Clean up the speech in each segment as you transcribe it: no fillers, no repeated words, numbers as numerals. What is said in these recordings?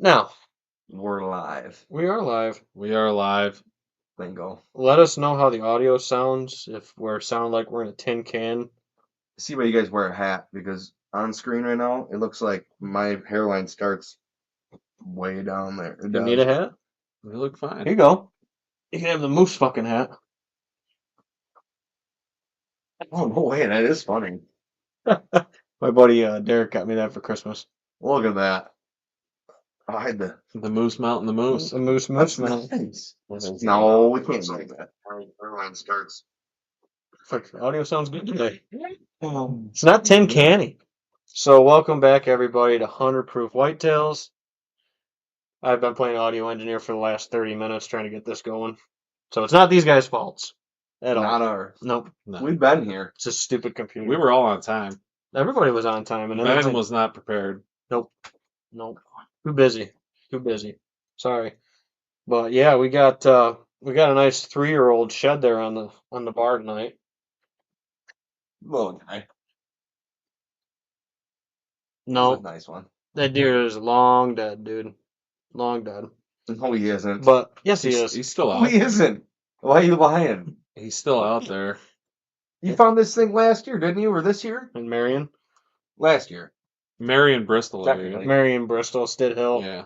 Now, We're live. we are live. We are live. Bingo. Let us know how the audio sounds, if we're sounding like we're in a tin can. See why you guys wear a hat, because on screen right now, it looks like my hairline starts way down there. It You need a hat? We look Here fine. you go. You can have the moose fucking hat. Oh, no way, that is funny. My buddy Derek got me that for Christmas. Look at that. I had the... The moose mounting the moose. The moose That's man. nice. No, we can't say that. My hairline starts... Fuck, the audio sounds good today. It's not tin canny. So welcome back everybody to 100 Proof Whitetails. I've been playing audio engineer for the last 30 minutes trying to get this going. So it's not these guys' faults at all. Not ours. Nope. No. We've been here. It's a stupid computer. We were all on time. Everybody was on time, and then Ben was not prepared. Nope. Too busy. Sorry, but yeah, we got a nice 3-year-old shed there on the bar tonight. Little guy. No, That's a nice one. that deer is long dead, dude. Long dead. No, he isn't. But yes, he is. He's still No, out. he isn't. Why are you lying? He's still out there. You found this thing last year, didn't you? Or this year? In Marion, Last year. Marion Bristol area. Definitely. Marion, Bristol, Stid Hill. Yeah.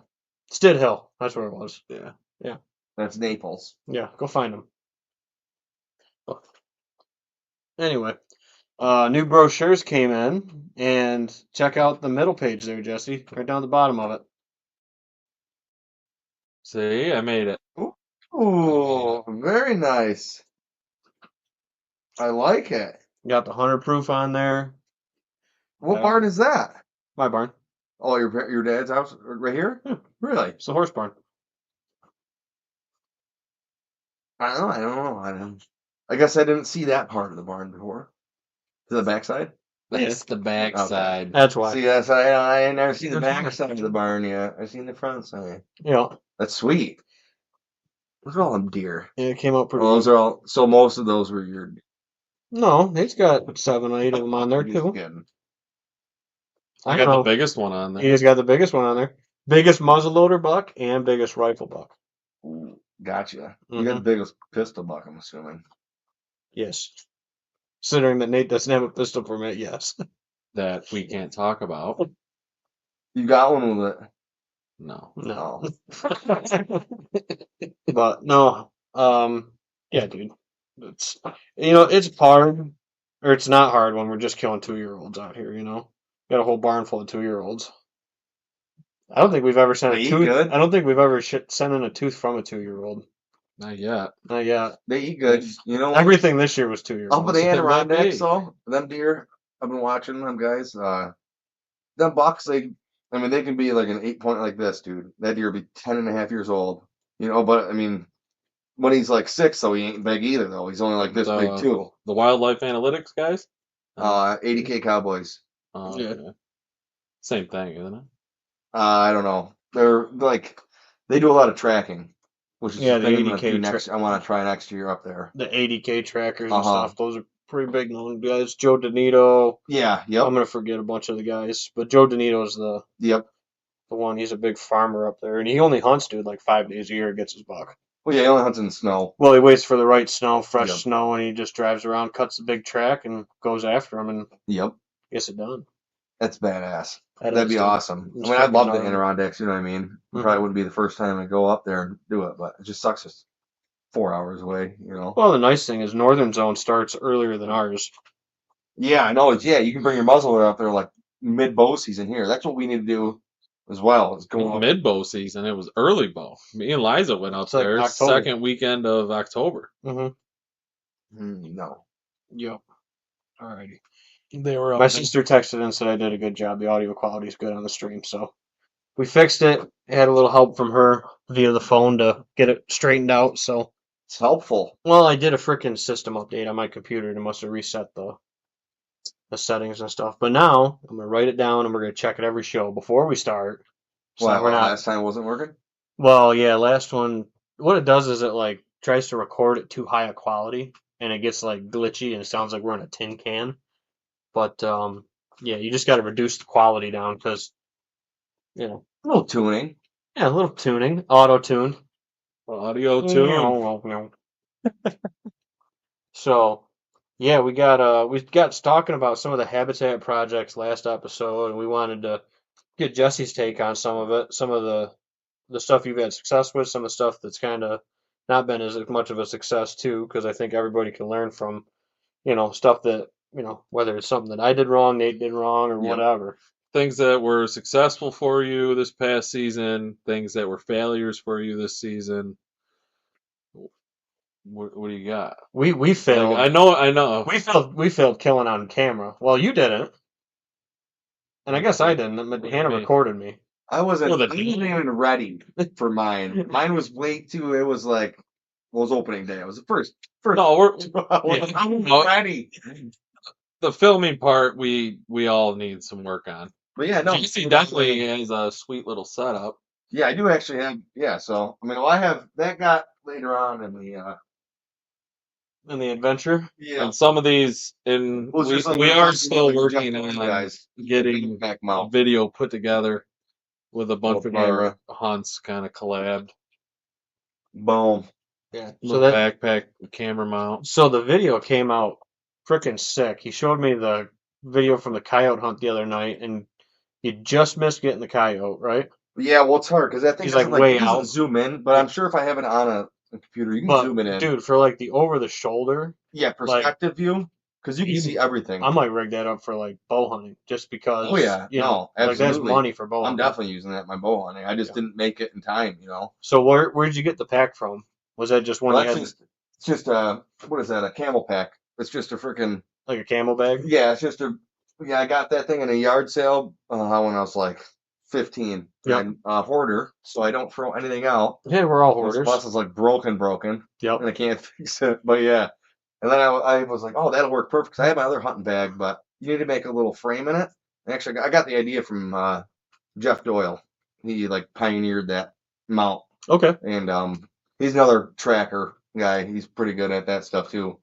Stid Hill. That's where it was. Yeah. That's Naples. Yeah, go find him. Anyway, new brochures came in, and check out the middle page there, Jesse. Right down the bottom of it. See, I made it. Ooh, very nice. I like it. Got the 100 proof on there. What Yeah. barn is that? My barn. Oh, your dad's house right here? Yeah. Really? It's the horse barn. I don't know. I guess I didn't see that part of the barn before. To the backside? That's the backside. That's why. See, I ain't never seen the backside of the barn yet. I've seen the front side. Yeah. That's sweet. Look at all them deer. Yeah, it came out pretty Well, those good. are all. So most of those were your. No, he's got 7 or 8 of them on there, Just too. kidding. I got the biggest one on there. He's got the biggest one on there. Biggest muzzleloader buck and biggest rifle buck. Ooh, gotcha. You got the biggest pistol buck, I'm assuming. Yes. Considering that Nate doesn't have a pistol permit, yes. That we can't talk about. You got one with it. No. No. But no, yeah, dude. It's it's hard, or it's not hard when we're just killing 2-year-olds out here. Got a whole barn full of 2-year-olds. I don't think we've ever sent a They eat tooth. good. I don't think we've ever sent in a tooth from a 2-year-old. Not yet. Not yet. They eat good. You know what? Everything this year was 2-year-olds. Up in the It might Adirondacks, be. though, them deer, I've been watching them guys. Them bucks, they can be like an 8-point like this, dude. That deer would be 10.5 years old. But I mean, when he's like 6, though, he ain't big either, though. He's only like this big, too. The wildlife analytics guys? 80K Cowboys. Yeah. Okay. Same thing, isn't it? I don't know. They're like, they do a lot of tracking, which is Yeah, the the thing I'm gonna 80K do next. I want to try next year up there. The 80K trackers and Uh-huh. stuff. Those are pretty big known guys. Joe Donito. Yeah. Yep. I'm gonna forget a bunch of the guys, but Joe Donito's the Yep. one. He's a big farmer up there, and he only hunts, dude, like 5 days a year. Gets his buck. Well, yeah, he only hunts in the snow. Well, he waits for the right snow, fresh Yep. snow, and he just drives around, cuts the big track, and goes after him, and Yep. gets it done. That's badass. That That'd is, be dude. awesome. It's I'd love the freaking Adirondacks. You know what I mean? Mhm. Probably wouldn't be the first time I go up there and do it, but it just sucks. It's 4 hours away. Well, the nice thing is Northern Zone starts earlier than ours. Yeah, I know. You can bring your muzzleloader up there like mid bow season here. That's what we need to do as well. Is go up. Mid-bow season. It was early bow. Me and Liza went up It's like there October. second weekend of October. Mm-hmm. No. Yep. Alrighty. They were up. My sister texted and said I did a good job. The audio quality is good on the stream, so we fixed it. Had a little help from her via the phone to get it straightened out. So, It's helpful. well, I did a freaking system update on my computer and must have reset the settings and stuff. But now I'm gonna write it down and we're gonna check it every show before we start. So Well, we're not. last time wasn't working. Well, yeah, last one. What it does is it like tries to record at too high a quality, and it gets like glitchy and it sounds like we're in a tin can. But yeah, you just got to reduce the quality down because A little tuning. Yeah, a little tuning, auto tune. Audio tune. So, yeah, we got talking about some of the habitat projects last episode, and we wanted to get Jesse's take on some of it, some of the stuff you've had success with, some of the stuff that's kind of not been as much of a success too, because I think everybody can learn from, stuff that, whether it's something that I did wrong, Nate did wrong, or Yep. whatever. Things that were successful for you this past season, things that were failures for you this season. What do you got? We failed. Like, I know. We failed killing on camera. Well, you didn't, and I guess I didn't. But do you Hannah mean? recorded me. I wasn't Well, even ready for mine. Mine was way too. It was like, well, it was opening day. It was the first. No, we're I wasn't No. ready. the filming part. We all need some work on. But yeah, no. Jesse definitely has a sweet little setup. Yeah, I do actually have. Yeah, so I mean, well, I have that got later on in the. In the adventure. Yeah. And some of these, and Well, it's just like we we're are talking still about, like, working Jeff on guys getting back a mount. video put together with a bunch of our camera. hunts kind of collabed. Boom. Yeah. Little backpack camera mount. So the video came out freaking sick. He showed me the video from the coyote hunt the other night, and you just missed getting the coyote, right? Yeah, well, it's hard because I think He's it's like way easy to out. zoom in, but I'm sure if I have it on a computer, you can But zoom it in. dude, for like the over the shoulder, Yeah, perspective view, because you can see everything. I might rig that up for like bow hunting, just because. Oh yeah, like that's absolutely. money for bow I'm hunting. definitely using that in my bow hunting. I just didn't make it in time, So where'd you get the pack from? Was that just one Well, you had, it's just a what is that? A camel pack. It's just a freaking like a camel bag? yeah. It's just I got that thing in a yard sale when I was like 15. Yep. And hoarder, so I don't throw anything out. Yeah, we're all hoarders. Plus it's like broken. Yep. And I can't fix it. But yeah. And then I was like, oh, that'll work perfect. 'Cause I have my other hunting bag, but you need to make a little frame in it. And actually, I got the idea from Jeff Doyle. He like pioneered that mount. Okay. And he's another tracker guy. He's pretty good at that stuff too.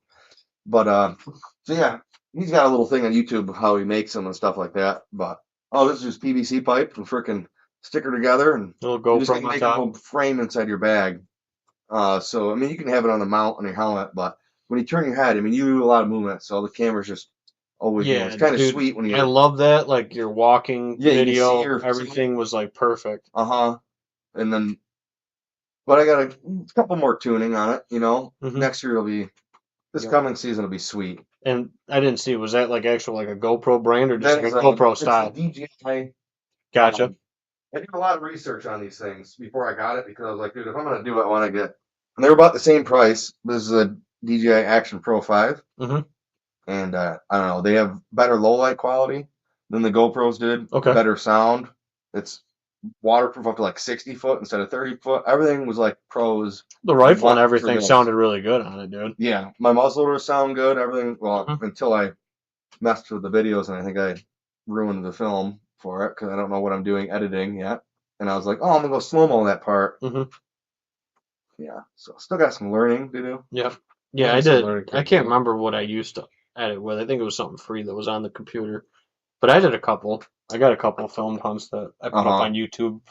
But so yeah, he's got a little thing on YouTube of how he makes them and stuff like that. But this is just PVC pipe and freaking stick her together and Little you just GoPro on make a top. little frame inside your bag. So I mean, you can have it on the mount on your helmet, but when you turn your head, I mean, you do a lot of movement, so the camera's just always. Yeah, it's kind of dude, sweet when you. I love that. Like your walking Yeah, you can see video, everything was like perfect. And then, but I got a couple more tuning on it. Mhm. Next year it'll be. This coming season will be sweet. And I didn't see, was that like actual like a GoPro brand or just That like is a GoPro style? It's a DJI. Gotcha. I did a lot of research on these things before I got it because I was like, dude, if I'm gonna do it, I want to get. And they were about the same price. This is a DJI Action Pro 5. Mm-hmm. And I don't know, they have better low light quality than the GoPros did. Okay. Better sound. It's waterproof up to like 60 foot instead of 30 foot. Everything was like pros. The rifle and for everything this. sounded really good on it, dude. Yeah, my muzzleloader sound good. Everything. Well, Mhm. until I messed with the videos, and I think I ruined the film for it because I don't know what I'm doing editing yet. And I was like, oh, I'm gonna go slow mo that part. Mhm. Yeah, so still got some learning to do. Yep. Yeah, I did. I can't remember what I used to edit with. I think it was something free that was on the computer. But I did a couple. I got a couple filmed hunts that I put up on YouTube.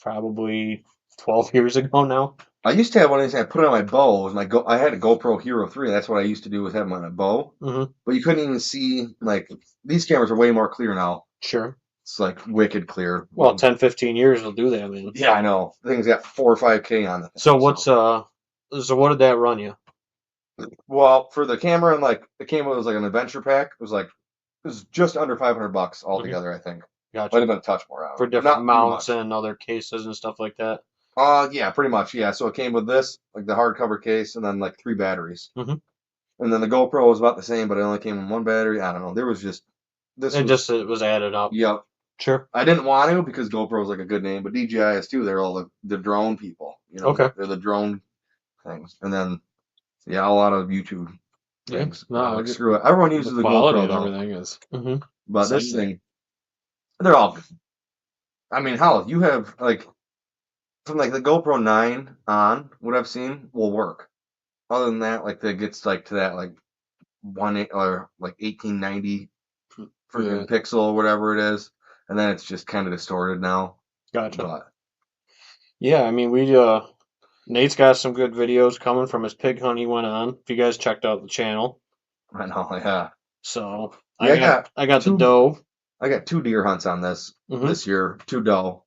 Probably 12 years ago now. I used to have one of these. I put it on my bow. It was I had a GoPro Hero 3. That's what I used to do, was have them on a bow. Mm-hmm. But you couldn't even see, like, these cameras are way more clear now. Sure. It's like wicked clear. Well, 10, 15 years will do that, man. Yeah, I know. The thing's got 4 or 5K on it. So so what did that run you? Well, for the camera and like the camera was like an adventure pack. It was just under $500 altogether, I think. Gotcha. Might have been a touch more out. For different mounts and other cases and stuff like that. Yeah, pretty much. Yeah, so it came with this, like the hardcover case, and then like 3 batteries. Mm-hmm. And then the GoPro was about the same, but it only came in 1 battery. I don't know. There was just It was added up. Yep. Sure. I didn't want to because GoPro is like a good name, but DJI is too. They're all the drone people. Okay. They're the drone things, and then a lot of YouTube things. No, screw it. Everyone uses the quality GoPro and though. everything is. Mm-hmm. But this thing, they're all good. I mean, hell, you have like from like the GoPro 9 on, what I've seen will work. Other than that, like that gets like to that like 1890 freaking pixel or whatever it is, and then it's just kind of distorted now. Gotcha. But Yeah, I mean, Nate's got some good videos coming from his pig hunt he went on. If you guys checked out the channel, I know, yeah. so Yeah, I got the two doe. I got 2 deer hunts on Hmm. this year, 2 doe.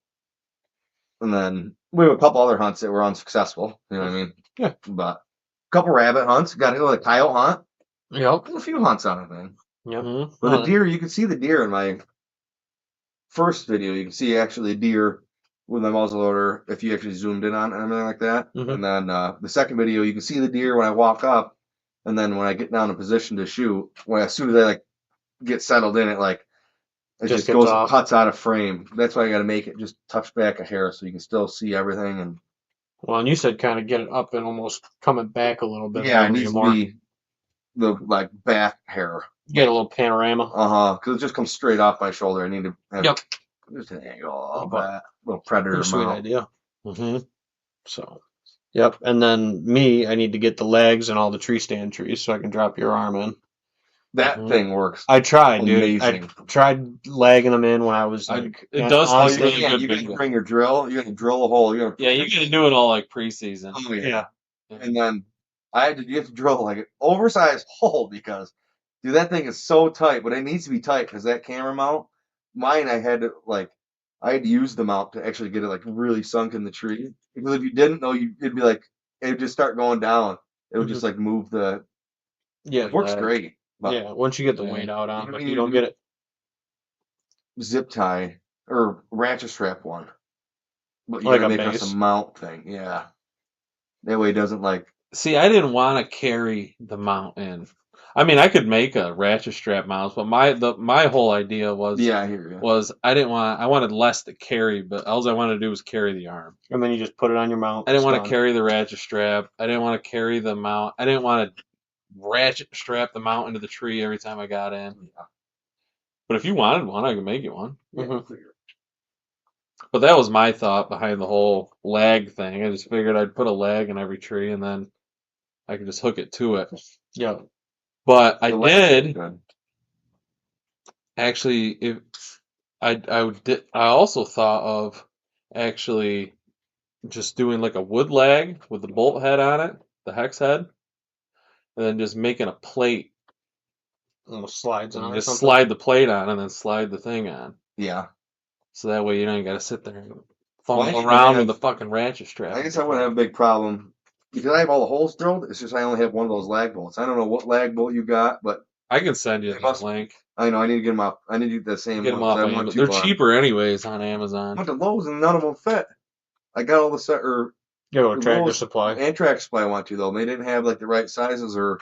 And then we have a couple other hunts that were unsuccessful, you know what I mean? Yeah. But a couple rabbit hunts, got to go to the coyote hunt. Yep. A few hunts on it, man. Yep. But the deer, you can see the deer in my first video. You can see actually a deer with my muzzleloader if you actually zoomed in on it and everything like that. Mhm. And then the second video, you can see the deer when I walk up, and then when I get down in position to shoot, as soon as I like get settled in, it Just just gets goes off. cuts out of frame. That's why I got to make it just touch back a hair so you can still see everything. And Well, and you said kind of get it up and almost coming back a little bit. yeah, it having needs you to more. be the like back hair. Get a little panorama. Because it just comes straight off my shoulder. I need to have Yep. just an angle of But that little predator Pretty sweet mount. idea. So, yep. And then me, I need to get the legs and all the tree stand trees so I can drop your arm in. That thing works. I tried, dude. Amazing. I tried lagging them in when I was like. It does Oh, take you really can't. good You got to bingo. bring your drill. You got to drill a hole. You got Yeah, you can do it all like preseason. Oh yeah. Yeah. And then you have to drill like an oversized hole because, dude, that thing is so tight. But it needs to be tight because that camera mount, mine, I had to use the mount to actually get it like really sunk in the tree. Because if you didn't know, it'd be like it would just start going down. It would just like move the. Yeah. It works great. But Yeah. Once you get the Yeah. weight out on, You but need you to don't do- get it. zip tie or ratchet strap one. But you Like gotta a make us base. a mount thing. Yeah. That way it doesn't like. See, I didn't want to carry the mount in. I mean, I could make a ratchet strap mount, but my whole idea was Yeah, I hear you. I wanted less to carry, but all I wanted to do was carry the arm. And then you just put it on your mount. I didn't it's want done. to carry the ratchet strap. I didn't want to carry the mount. I didn't want to ratchet strap the mount into the tree every time I got in. But if you wanted one, I could make you one. But that was my thought behind the whole lag thing. I just figured I'd put a lag in every tree and then I could just hook it to it. Yeah. But I The leg is did good. actually. If I also thought of actually just doing like a wood lag with the bolt head on it, the hex head, and then just making a plate. Little slides on And or just something. slide the plate on and then slide the thing on. Yeah. So that way you don't got to sit there and Well, fumble I around have- with the fucking ratchet strap. I guess I wouldn't have a big problem because I have all the holes drilled. It's just I only have one of those lag bolts. I don't know what lag bolt you got, but I can send you They the must- link. I know I need to get them up. I need to get the same Get them one. off 'cause I Amazon. want to, They're cheaper anyways on I Amazon. went to Lowe's and none of them fit. I got all the set or You go to Tractor Lowe's Supply. and Track Supply I went to though. They didn't have like the right sizes or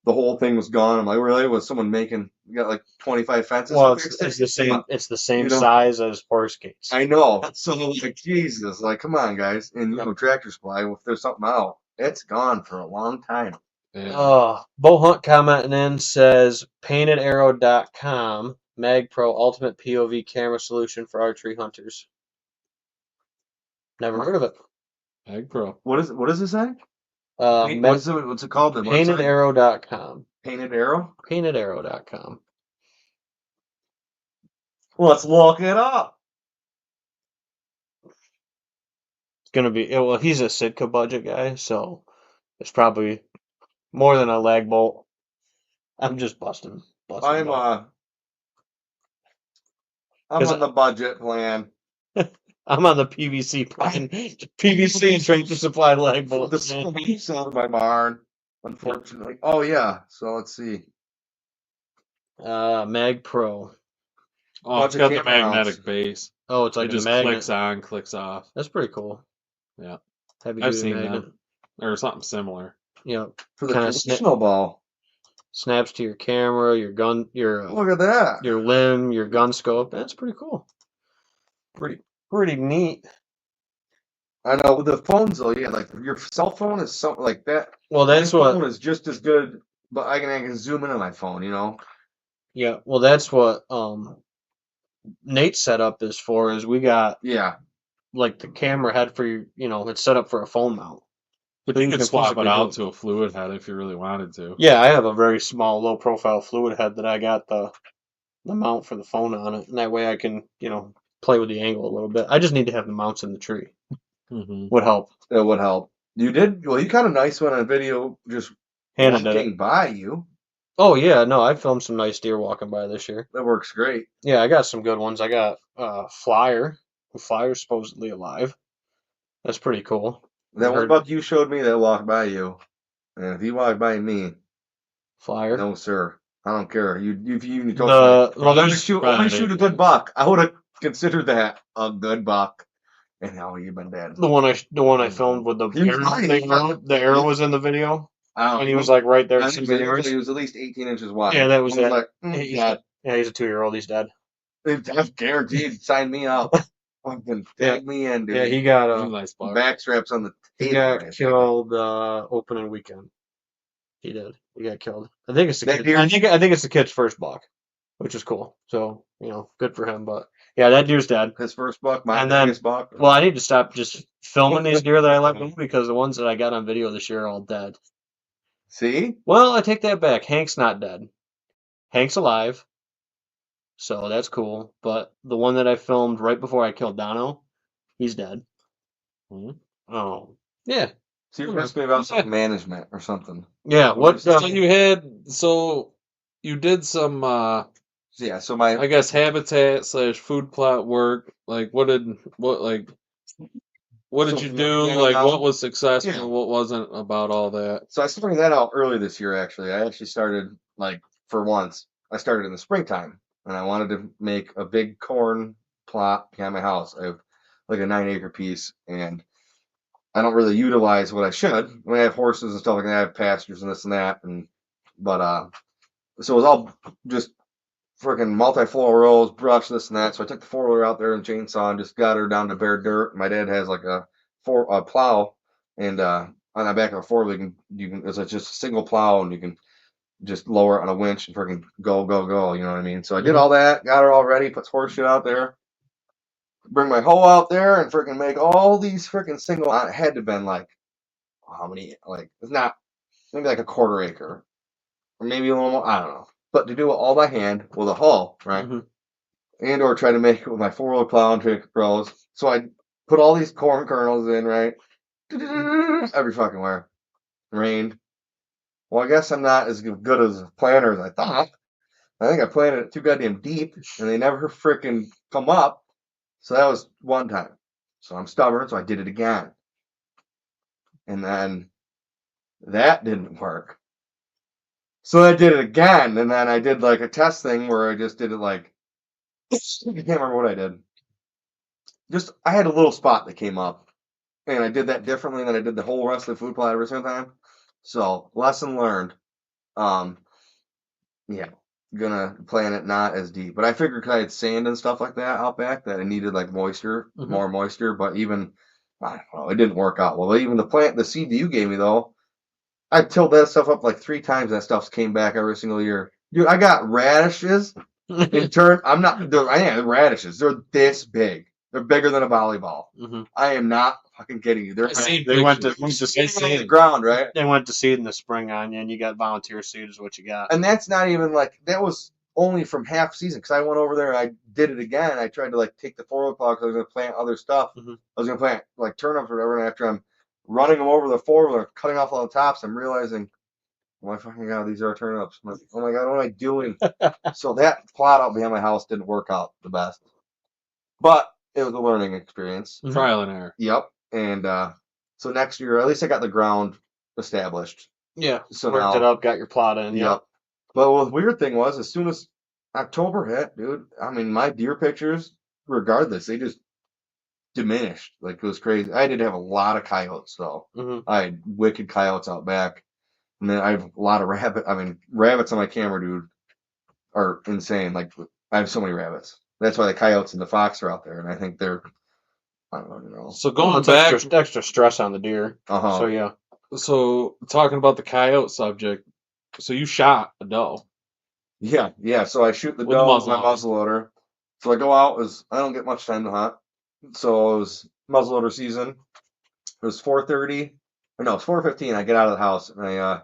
the whole thing was gone. I'm like, really? Was someone making? You got like 25 fences? Well, to fix it's it? the same. It's the same You know- size as horse gates. I know. So I'm like, Jesus, like, come on, guys. And Tractor Supply, if there's something out, it's gone for a long time. Yeah. Bo Hunt commenting in says paintedarrow.com Mag Pro Ultimate POV camera solution for archery hunters. Never heard of it. Egg Pro. What is it say? What's it called? The website? Paintedarrow.com. Painted Arrow? Paintedarrow.com. Let's look it up. It's gonna be well. He's a Sitka budget guy, so it's probably more than a lag bolt. I'm just busting. I'm balls. on the budget plan. I'm on the PVC plan. PVC and Tractor Supply lag The bolts. stumps out of my barn, unfortunately. Oh yeah. So let's see. Mag Pro. Oh, it's Bunch of got the camera mounts. magnetic base. Oh, it's like It a just magnet. clicks on, clicks off. That's pretty cool. Yeah. Heavy I've duty seen magnet. them. Or something similar. Yeah. For the Kinda traditional ball. Snaps to your camera, your gun, your Look at that. your limb, your gun scope. That's pretty cool. Pretty neat. I know with the phones though, yeah, like your cell phone is something like that. Well, that's my what. phone is just as good, but I can zoom in on my phone, you know. Yeah. Well, that's what Nate's setup is for. Is we got Yeah. like the camera head for your, it's set up for a phone mount. But So you could swap it physically out move. to a fluid head if you really wanted to. Yeah, I have a very small, low profile fluid head that I got the mount for the phone on it, and that way I can, play with the angle a little bit. I just need to have the mounts in the tree. would help. It would help. You did well. You got a nice one on video, just Hannah did it. walking by you. Oh yeah, no, I filmed some nice deer walking by this year. That works great. Yeah, I got some good ones. I got Flyer. Flyer's supposedly alive. That's pretty cool. That I one heard buck you showed me that walked by you, and if he walked by me, Flyer. no sir, I don't care. If you even told The me, well, let me there's shoot a good buck, I would have considered that a good buck, and now you've been dead. the one I filmed with the He was arrow. nice. The arrow was in the video, I and he was like right there. I at think 6 he yards. was at least 18 inches wide. Yeah, that was I that. like, He's, God, yeah, he's a 2-year-old. He's dead. that's guaranteed. Sign me up. Fucking tag me in, dude. Yeah, he got He's a nice buck. Back straps on the he table. got killed opening weekend. He did. He got killed. I think it's the That kid. deer- I think it's the kid's first buck, which is cool. So good for him. But yeah, that deer's dead. His first buck, my And then- biggest buck. Well, I need to stop just filming these deer that I let go because the ones that I got on video this year are all dead. See? Well, I take that back. Hank's not dead. Hank's alive. So that's cool. But the one that I filmed right before I killed Dono, he's dead. Oh. Yeah. So you're asking me about some management or something. Yeah. What So you did some Yeah, so my I guess habitat / food plot work. Like what did So, you yeah, do? yeah, Like now- what was successful? Yeah. What wasn't about all that? So I started that out early this year. Actually, I actually started for once. I started in the springtime, and I wanted to make a big corn plot behind my house. I have like a 9-acre piece, and I don't really utilize what I should. I mean, I have horses and stuff like that. I have pastures and this and that, but so it was all just freaking multi-floor rows, brush this and that. So I took the 4-wheeler out there and chainsaw and just got her down to bare dirt. My dad has like a plow, and on the back of a 4-wheeler it's just a single plow, and you can just lower it on a winch and freaking go. You know what I mean? So I did all that, got her all ready, put horse shit out there, bring my hoe out there, and freaking make all these freaking single. It had to have been like how many? Like it's not maybe like a 1/4 acre, or maybe a little more. I don't know. But to do it all by hand with a hoe, right? Mhm. And or try to make it with my 4-wheeler plow and trick rows. So I put all these corn kernels in, right? Every fucking where. Rained. Well, I guess I'm not as good as a planter as I thought. I think I planted it too goddamn deep, and they never freaking come up. So that was one time. So I'm stubborn, so I did it again. And then that didn't work. So I did it again, and then I did like a test thing where I just did it like I can't remember what I did. Just I had a little spot that came up, and I did that differently than I did the whole rest of the food plot every single time. So lesson learned. Yeah, gonna plan it not as deep, but I figured 'cause I had sand and stuff like that out back that I needed like moisture, Mhm. more moisture. But even I don't know, it didn't work out well. Even the seed that you gave me though, I tilled that stuff up like 3 times. That stuff came back every single year. Dude, I got radishes. In turn, I am radishes. They're this big. They're bigger than a volleyball. Mhm. I am not fucking kidding you. They're I seen They went to pictures. on the ground, right? They went to seed in the spring on you, and you got volunteer seed is what you got. And that's not even like that was only from half season because I went over there and I did it again. I tried to like take the 4-wheeler plow because I was going to plant other stuff. Mhm. I was going to plant like turnips or whatever. And after I'm running them over the 4-wheeler, cutting off all the tops, I'm realizing, oh my fucking god, these are turnips. I'm like, oh my god, what am I doing? So that plot out behind my house didn't work out the best, but it was a learning experience. Mhm. Trial and error. Yep. And so next year, at least I got the ground established. Yeah. So Worked now, it up, got your plot in. yep. But the weird thing was, as soon as October hit, dude, I mean, my deer pictures, regardless, they just diminished. Like, it was crazy. I did have a lot of coyotes, though. Mhm. I had wicked coyotes out back. And then I have a lot of rabbits on my camera, dude, are insane. Like, I have so many rabbits. That's why the coyotes and the fox are out there. And I think they're, I don't know. So Well, going it's back, extra stress on the deer. Uh-huh. So yeah. so talking about the coyote subject, so you shot a doe. Yeah. So I shoot the With the doe with my muzzleloader. muzzleloader. So I go out I don't get much time to hunt. So it was muzzleloader season. It was 4:30. Or no, it's 4:15. I get out of the house and I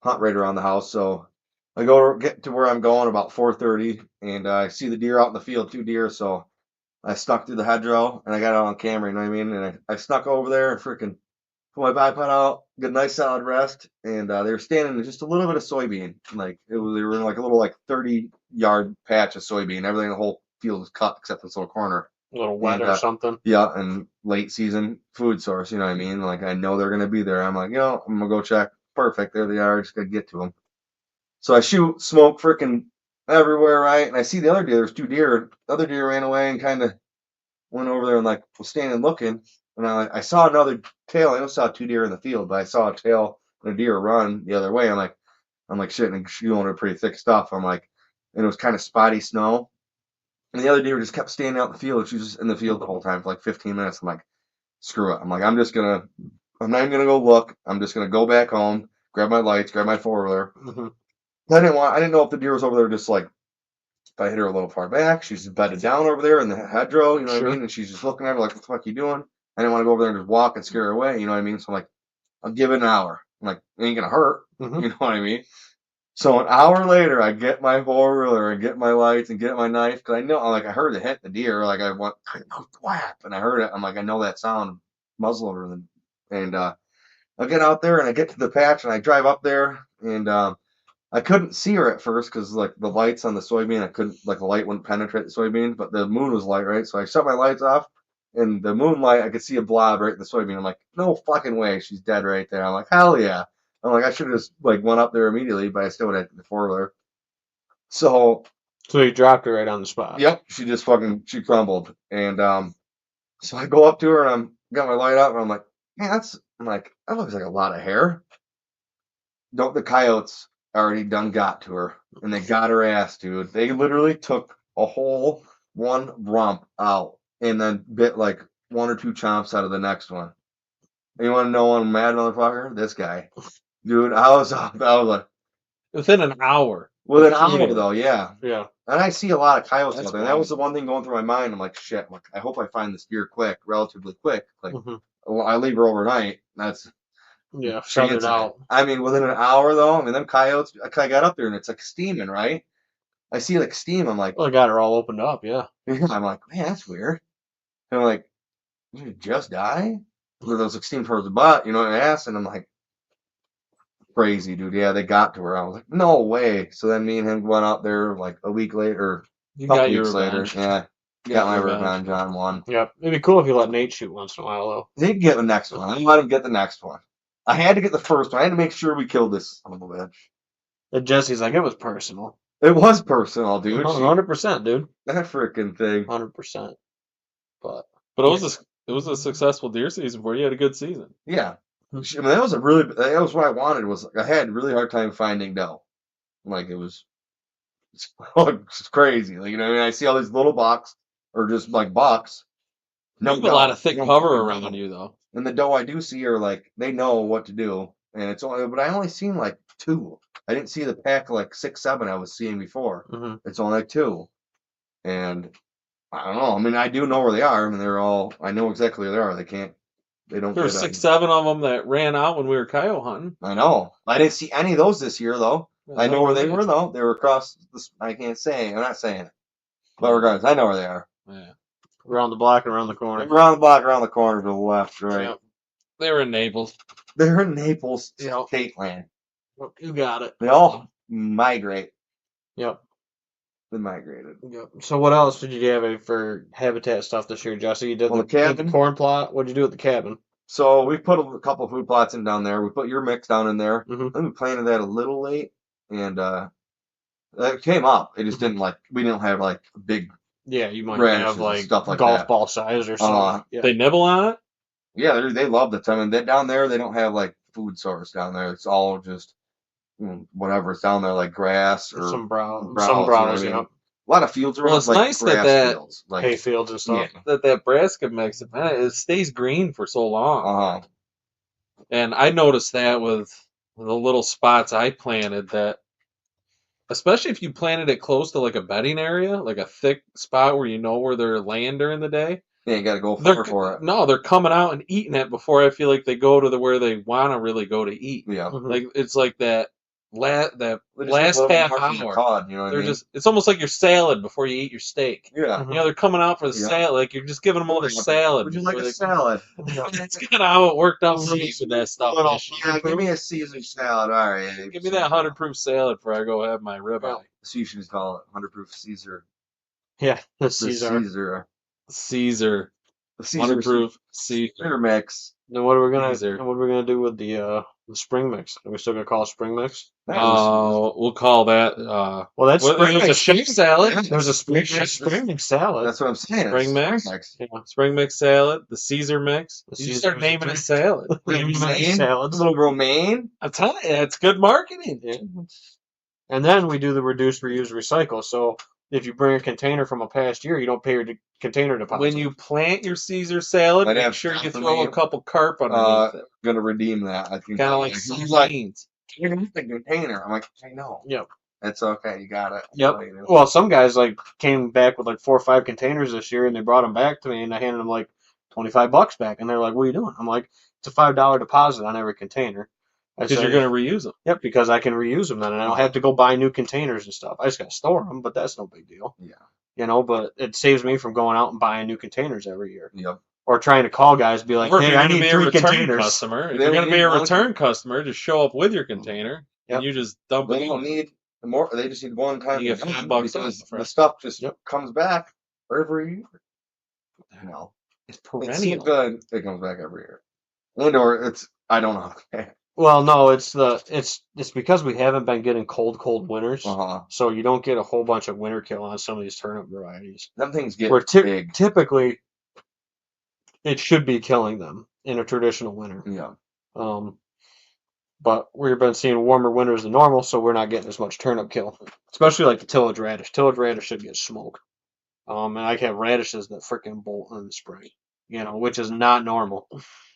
hunt right around the house. So I get to where I'm going about 4:30, and I see the deer out in the field, 2 deer. So I snuck through the hedgerow and I got it on camera, you know what I mean? And I snuck over there and freaking put my bipod out, get a nice solid rest, and they were standing in just a little bit of soybean. Like they were in like a little like 30-yard patch of soybean. Everything in the whole field was cut except this little corner. A little wet or something. Yeah, and late season food source, you know what I mean? Like I know they're gonna be there. I'm like, I'm gonna go check. Perfect, there they are. Just gotta get to them. So I shoot, smoke freaking everywhere, right? And I see the other deer. There's 2 deer. The other deer ran away and kind of went over there and like was standing looking. And I saw another tail. I only saw 2 deer in the field, but I saw a tail and a deer run the other way. I'm like shit, and she's going to pretty thick stuff. I'm like, and it was kind of spotty snow. And the other deer just kept standing out in the field. She was just in the field the whole time for like 15 minutes. I'm like, screw it. I'm like, I'm not even gonna go look. I'm just gonna go back home, grab my lights, grab my 4-wheeler. Mm-hmm. I didn't know if the deer was over there just like, if I hit her a little far back, she's bedded down over there in the hedgerow, you know what I mean? And she's just looking at her like, what the fuck you doing? I didn't want to go over there and just walk and scare her away, you know what I mean? So I'm like, I'll give it an hour. I'm like, it ain't gonna hurt, you know what I mean? So an hour later, I get my 4-wheeler and get my lights and get my knife because I know, like, I heard it hit the deer, like I went whap, and I heard it. I'm like, I know that sound, muzzle over them, and I get out there and I get to the patch and I drive up there and I couldn't see her at first because like the lights on the soybean, I couldn't, like the light wouldn't penetrate the soybean, but the moon was light, right? So I shut my lights off, and the moonlight, I could see a blob right in the soybean. I'm like, no fucking way, she's dead right there. I'm like, hell yeah. I'm like, I should have just like went up there immediately, but I still would have the 4-wheeler. So you dropped her right on the spot. Yep, she crumbled, and so I go up to her and I'm got my light up and I'm like, man, that looks like a lot of hair. Don't the coyotes already done got to her, and they got her ass, dude. They literally took a whole one rump out and then bit like 1 or 2 chomps out of the next one. And you want to know one mad motherfucker? This guy, dude. I was like Within an hour. within an hour though, yeah. Yeah. And I see a lot of coyotes That's out there. And that was the one thing going through my mind. I'm like, shit. I'm like, I hope I find this deer relatively quick. Like, I leave her overnight. That's yeah, shut it out. I mean, within an hour though. I mean, them coyotes. I got up there and it's like steaming, right? I see like steam. I'm like, Well, I got her all opened up. Yeah. I'm like, man, that's weird. And I'm like, did you just die? There was like steam towards the butt, you know, and ass. And I'm like, crazy, dude. Yeah, they got to her. I was like, no way. So then me and him went out there like a week later. You Couple got your weeks later. revenge. Yeah. Got my revenge on one. Yep. It'd be cool if you let Nate shoot once in a while, though. He can get the next one. I didn't let him get the next one. I had to get the first one. I had to make sure we killed this son of a bitch. And Jesse's like, it was personal. It was personal, dude. 100%, dude. That freaking thing. 100%. But it was a successful deer season for you. You had a good season. Yeah. I mean, that was what I wanted. Was like, I had a really hard time finding doe. Like it's crazy. Like, you know what I mean? I see all these little bucks or just like bucks. No, a lot of thick cover around you though. And the doe I do see are like, they know what to do. And but I only seen like 2. I didn't see the pack like 6, 7 I was seeing before. It's only like 2. And I don't know. I mean, I do know where they are. I mean, I know exactly where they are. They don't. There were 6, 7 of them that ran out when we were coyote hunting. I know. I didn't see any of those this year though. I know where they were though. They were across this. I can't say. I'm not saying it. But regardless, I know where they are. Yeah. Around the block and around the corner. Around the block, around the corner to the left, right. Yep. They were in Naples. They're in Naples, Yep. state land. You got it. They all migrate. Yep. They migrated. Yep. So what else did you have for habitat stuff this year, Jesse? You did the cabin, the corn plot. What'd you do at the cabin? So we put a couple of food plots in down there. We put your mix down in there. Mm-hmm. Then we planted that a little late, and it came up. It just didn't we didn't have like big. Yeah, you might branches have like stuff like golf that. ball size or something. Yeah. They nibble on it. Yeah, they love the time. And down there, they don't have like food source down there. It's all just whatever's down there, like grass or some browse. browse, Some browse, you know what I yeah. mean? A lot of fields around. Well, it's like nice grass that fields, like hay fields and stuff. Yeah. That Nebraska mix, man, it stays green for so long. And I noticed that with the little spots I planted that, especially if you planted it close to like a bedding area, like a thick spot where you know where they're laying during the day. Yeah, you got to go far for it. No, they're coming out and eating it before I feel like they go to where they want to really go to eat. Yeah. Mhm. Like it's like that that They just last get a little half more from the hour. cod, you know what I They're mean? just, it's almost like your salad before you eat your steak. Yeah. You know, they're coming out for the Yeah. salad. Like, you're just giving them a little salad. Would you like before a they- salad? That's kind of how it worked out for me with that stuff. Little this year. Yeah, give me a Caesar salad. All right. Give me that 100 proof salad before I go have my ribeye. So you should just call it 100 proof Caesar. Yeah, that's The Caesar. Caesar. Caesar. The Caesar 100 proof Caesar. Caesar mix. Then what are we gonna Caesar. do with the spring mix? Are we still gonna call it spring mix? We'll call that. Well, that's Well, spring there's a mix. chef salad. There's a spring mix salad. That's what I'm saying. Spring mix? Yeah. Spring mix salad. The Caesar mix. The You Caesar start naming it mix. salad. Romaine? Salads. Little romaine? I'm telling you, it's good marketing. Yeah. And then we do the reduce, reuse, recycle. So if you bring a container from a past year, you don't pay your container deposit. When you plant your Caesar salad, Might make have sure you definitely, throw a couple carp underneath it. Gonna redeem that. I think. Kind of like He's like, sardines. you're gonna have the container. I'm like, I know. Yep. It's okay. You got it. Yep. Well, some guys like came back with like 4 or 5 containers this year, and they brought them back to me, and I handed them like $25 back, and they're like, "What are you doing?" I'm like, "It's a $5 deposit on every container." Because you're going to reuse them. Yep, because I can reuse them then, and I don't have to go buy new containers and stuff. I just got to store them, but that's no big deal. Yeah. You know, but it saves me from going out and buying new containers every year. Yep. Or trying to call guys and be like, Or if "Hey, you're I going to need be a 3 return containers." customer, if They you're going to need be a one return customer, just show up with your container Yep. and you just dump it They don't in. need more. They just need one time. You get a year $5 because off, right? the stuff just Yep. comes back every year. No, It's it's perennial. good. It comes back every year. And or it's I don't know. Well, no, it's because we haven't been getting cold winters, Uh-huh. so you don't get a whole bunch of winter kill on some of these turnip varieties. Them things get Where big. typically it should be killing them in a traditional winter. Yeah. But we've been seeing warmer winters than normal, so we're not getting as much turnip kill, especially like the tillage radish. Tillage radish should get smoked. And I have radishes that freaking bolt in the spring, which is not normal.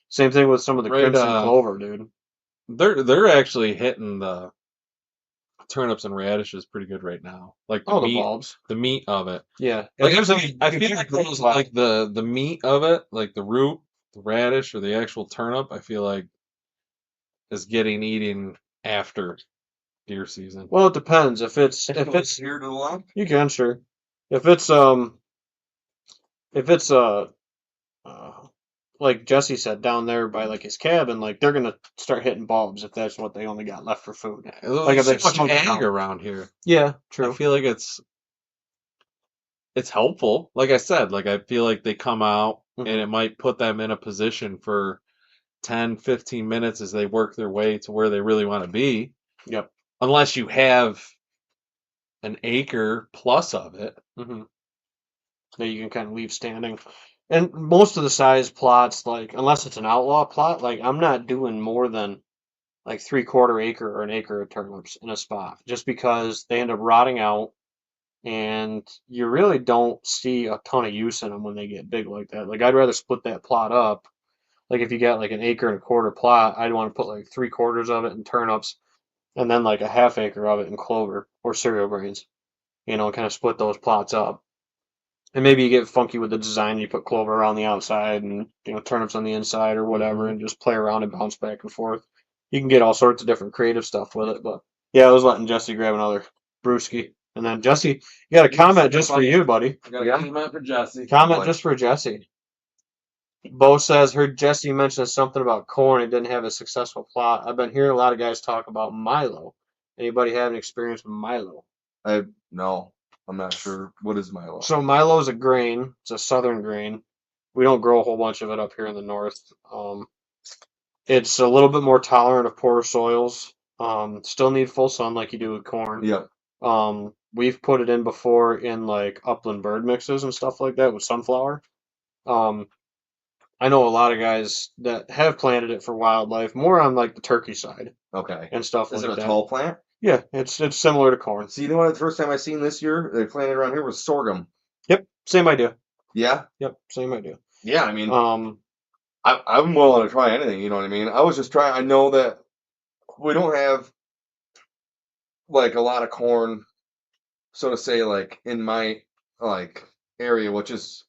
Same thing with some of the Right, crimson clover, dude. They're actually hitting the turnips and radishes pretty good right now. Like the bulbs. the meat of it. Yeah. Like I feel like those, like the meat of it, like the root, the radish, or the actual turnip, I feel like is getting eaten after deer season. Well, it depends. If it's here to the left. you can sure. If it's like Jesse said down there by like his cabin, like they're gonna start hitting bulbs if that's what they only got left for food. Like if There's they so much smoke ag out. around here. Yeah, I true. feel like it's helpful. Like I said, like I feel like they come out and it might put them in a position for 10, 15 minutes as they work their way to where they really want to be. Yep. Unless you have an acre plus of it. That you can kind of leave standing. And most of the size plots, like unless it's an outlaw plot, like I'm not doing more than like 3/4 acre or an acre of turnips in a spot, just because they end up rotting out, and you really don't see a ton of use in them when they get big like that. Like I'd rather split that plot up. Like if you got like an acre and a quarter plot, I'd want to put like 3/4 of it in turnips, and then like a half acre of it in clover or cereal grains. Kind of split those plots up. And maybe you get funky with the design. You put clover around the outside and turnips on the inside or whatever, and just play around and bounce back and forth. You can get all sorts of different creative stuff with it. But yeah, I was letting Jesse grab another brewski, and then Jesse, you got a comment just for you, buddy. I got a comment for Jesse. Comment just for Jesse. Bo says, heard Jesse mention something about corn and didn't have a successful plot. I've been hearing a lot of guys talk about Milo. Anybody have an experience with Milo? No. I'm not sure. What is Milo? So Milo is a grain. It's a southern grain. We don't grow a whole bunch of it up here in the north. It's a little bit more tolerant of poorer soils. Still need full sun like you do with corn. Yeah. We've put it in before in like upland bird mixes and stuff like that with sunflower. I know a lot of guys that have planted it for wildlife, more on like the turkey side Okay. and stuff Is like it a that. tall plant? Yeah, it's similar to corn. See, the first time I seen this year, they planted around here was sorghum. Yep, same idea. Yeah? Yep, same idea. Yeah, I mean, I'm willing to try anything, you know what I mean? I was just trying, I know that we don't have, like, a lot of corn, so to say, like, in my, like, area, which is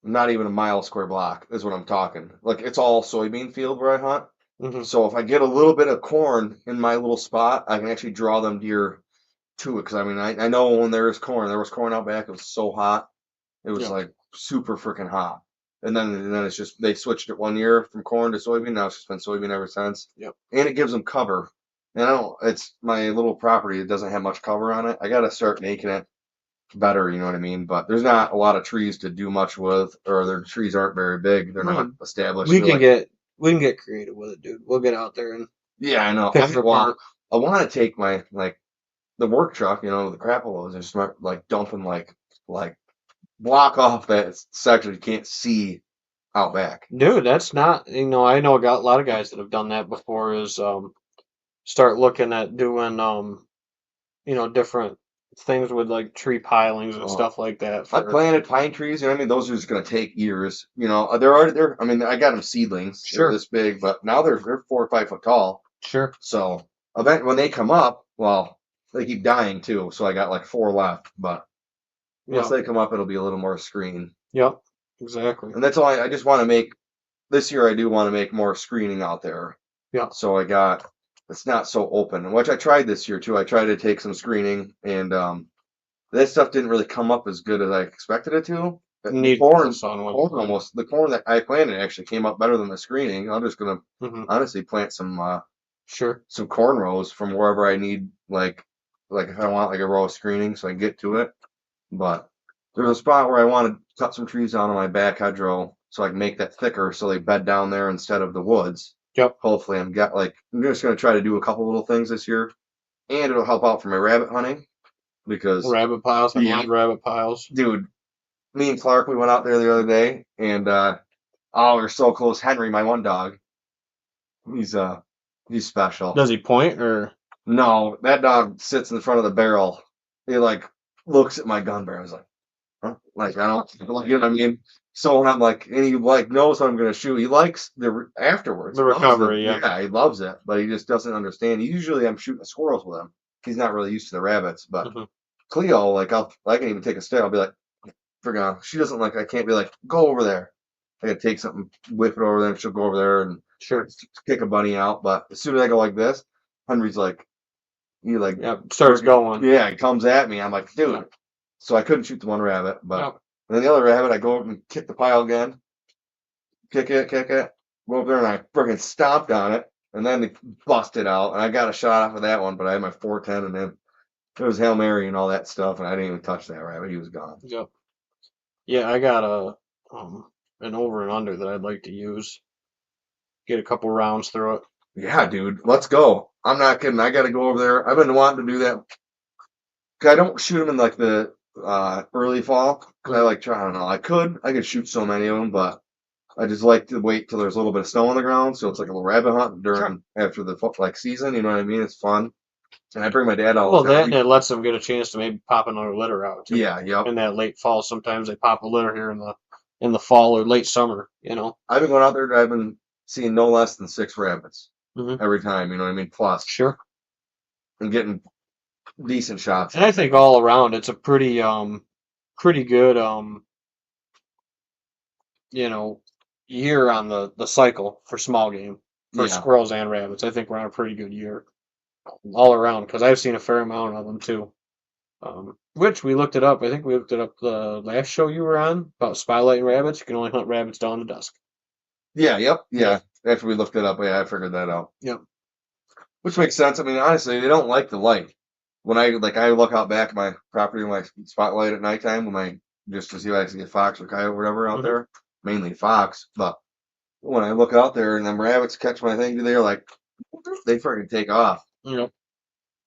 not even a mile square block, is what I'm talking. Like, it's all soybean field where I hunt. Mhm. So if I get a little bit of corn in my little spot, I can actually draw them deer to it. Because I mean, I know when there was corn out back. It was so hot. It was Yeah. like super freaking hot. And then it's just they switched it one year from corn to soybean. Now it's just been soybean ever since. Yep. And it gives them cover. And I don't. It's my little property. It doesn't have much cover on it. I got to start making it better. You know what I mean? But there's not a lot of trees to do much with, or their trees aren't very big. They're not established. We They're can like, get creative with it, dude. We'll get out there and yeah, I know. pick it apart. I want to take my the work truck, the crapolas, and start dumping like block off that section you can't see out back. Dude, that's not, I know a lot of guys that have done that before is start looking at doing different things with like tree pilings and stuff like that. I planted pine trees, you know what I mean? Those are just gonna take years. They're already there. I mean, I got them seedlings. Sure. They're this big, but now they're 4 or 5 foot tall. Sure. So when they come up, well, they keep dying too. So I got like 4 left, but once they come up, it'll be a little more screen. Yep. Exactly. And that's all I just want to make this year. I do want to make more screening out there. Yeah. So it's not so open, which I tried this year too. I tried to take some screening, and that stuff didn't really come up as good as I expected it to. The corn that I planted actually came up better than the screening. I'm just gonna honestly plant some corn rows from wherever I need, like if I want like a row of screening so I can get to it. But there's a spot where I want to cut some trees down on my back hedgerow so I can make that thicker so they bed down there instead of the woods. Yep. Hopefully I'm just gonna try to do a couple little things this year, and it'll help out for my rabbit hunting because rabbit piles. I love rabbit piles. Dude, me and Clark, we went out there the other day, and we're so close. Henry, my one dog, he's special. Does he point or? No, that dog sits in the front of the barrel. He looks at my gun barrel. He's like, huh? I don't, you know what I mean? So when I'm and he knows what I'm gonna shoot. He likes afterwards. The recovery, yeah. Yeah, he loves it, but he just doesn't understand. Usually I'm shooting squirrels with him. He's not really used to the rabbits, but Cleo, I can even take a stare. I'll be like, she doesn't I can't be like, go over there. I gotta take something, whip it over there, and she'll go over there and kick a bunny out. But as soon as I go like this, Henry's starts going. Yeah, he comes at me. I'm like, dude. So I couldn't shoot the one rabbit, but and then the other rabbit, I go over and kick the pile again, kick it, go over there, and I freaking stomped on it, and then they busted out, and I got a shot off of that one, but I had my 410, and then it was Hail Mary and all that stuff, and I didn't even touch that rabbit. He was gone. Yep. Yeah, I got an over and under that I'd like to use. Get a couple rounds through it. Yeah, dude, let's go. I'm not kidding. I got to go over there. I've been wanting to do that. I don't shoot them in the early fall because I don't know. I could shoot so many of them, but I just like to wait till there's a little bit of snow on the ground, so it's like a little rabbit hunt after the season. You know what I mean? It's fun. And I bring my dad all the time. That lets them get a chance to maybe pop another litter out. Too. Yeah, yep. In that late fall, sometimes they pop a litter here in the fall or late summer. I've been going out there. I've been seeing no less than 6 rabbits every time. You know what I mean? Plus, sure, and getting decent shots. And I think all around it's a pretty good year on the cycle for small game for squirrels and rabbits. I think we're on a pretty good year all around because I've seen a fair amount of them too. Which we looked it up. I think we looked it up the last show you were on about spotlighting rabbits. You can only hunt rabbits dawn to dusk. Yeah. Yep. Yeah. After we looked it up, I figured that out. Yep. Which makes sense. I mean, honestly, they don't like the light. When I look out back at my property and spotlight at nighttime just to see if I can get fox or coyote or whatever out there, mainly fox. But when I look out there and them rabbits catch my thing, they freaking take off. Yep.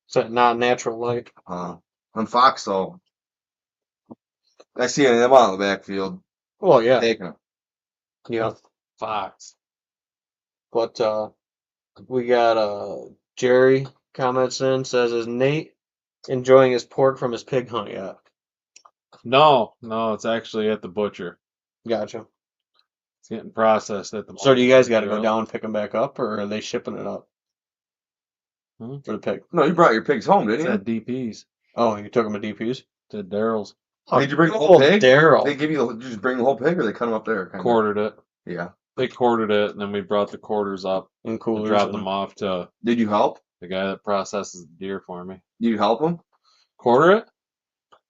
It's that not natural light. On fox though, I see them out in the backfield. Well, yeah. Taking them. Yeah, fox. But we got Jerry comments in, says, is Nate enjoying his pork from his pig hunt yet? No, it's actually at the butcher. Gotcha. It's getting processed at the So do you guys got to go down and pick them back up, or are they shipping it up for the pig? No, you brought your pigs home, didn't you? At DP's. Oh, you took them to DP's? To Daryl's. Did you bring the whole pig? Daryl. They give you just bring the whole pig, or they cut them up there? Quartered it. Yeah. They quartered it, and then we brought the quarters up in and coolers. dropped them off to Did you help? the guy that processes the deer for me. Did you help him? Quarter it?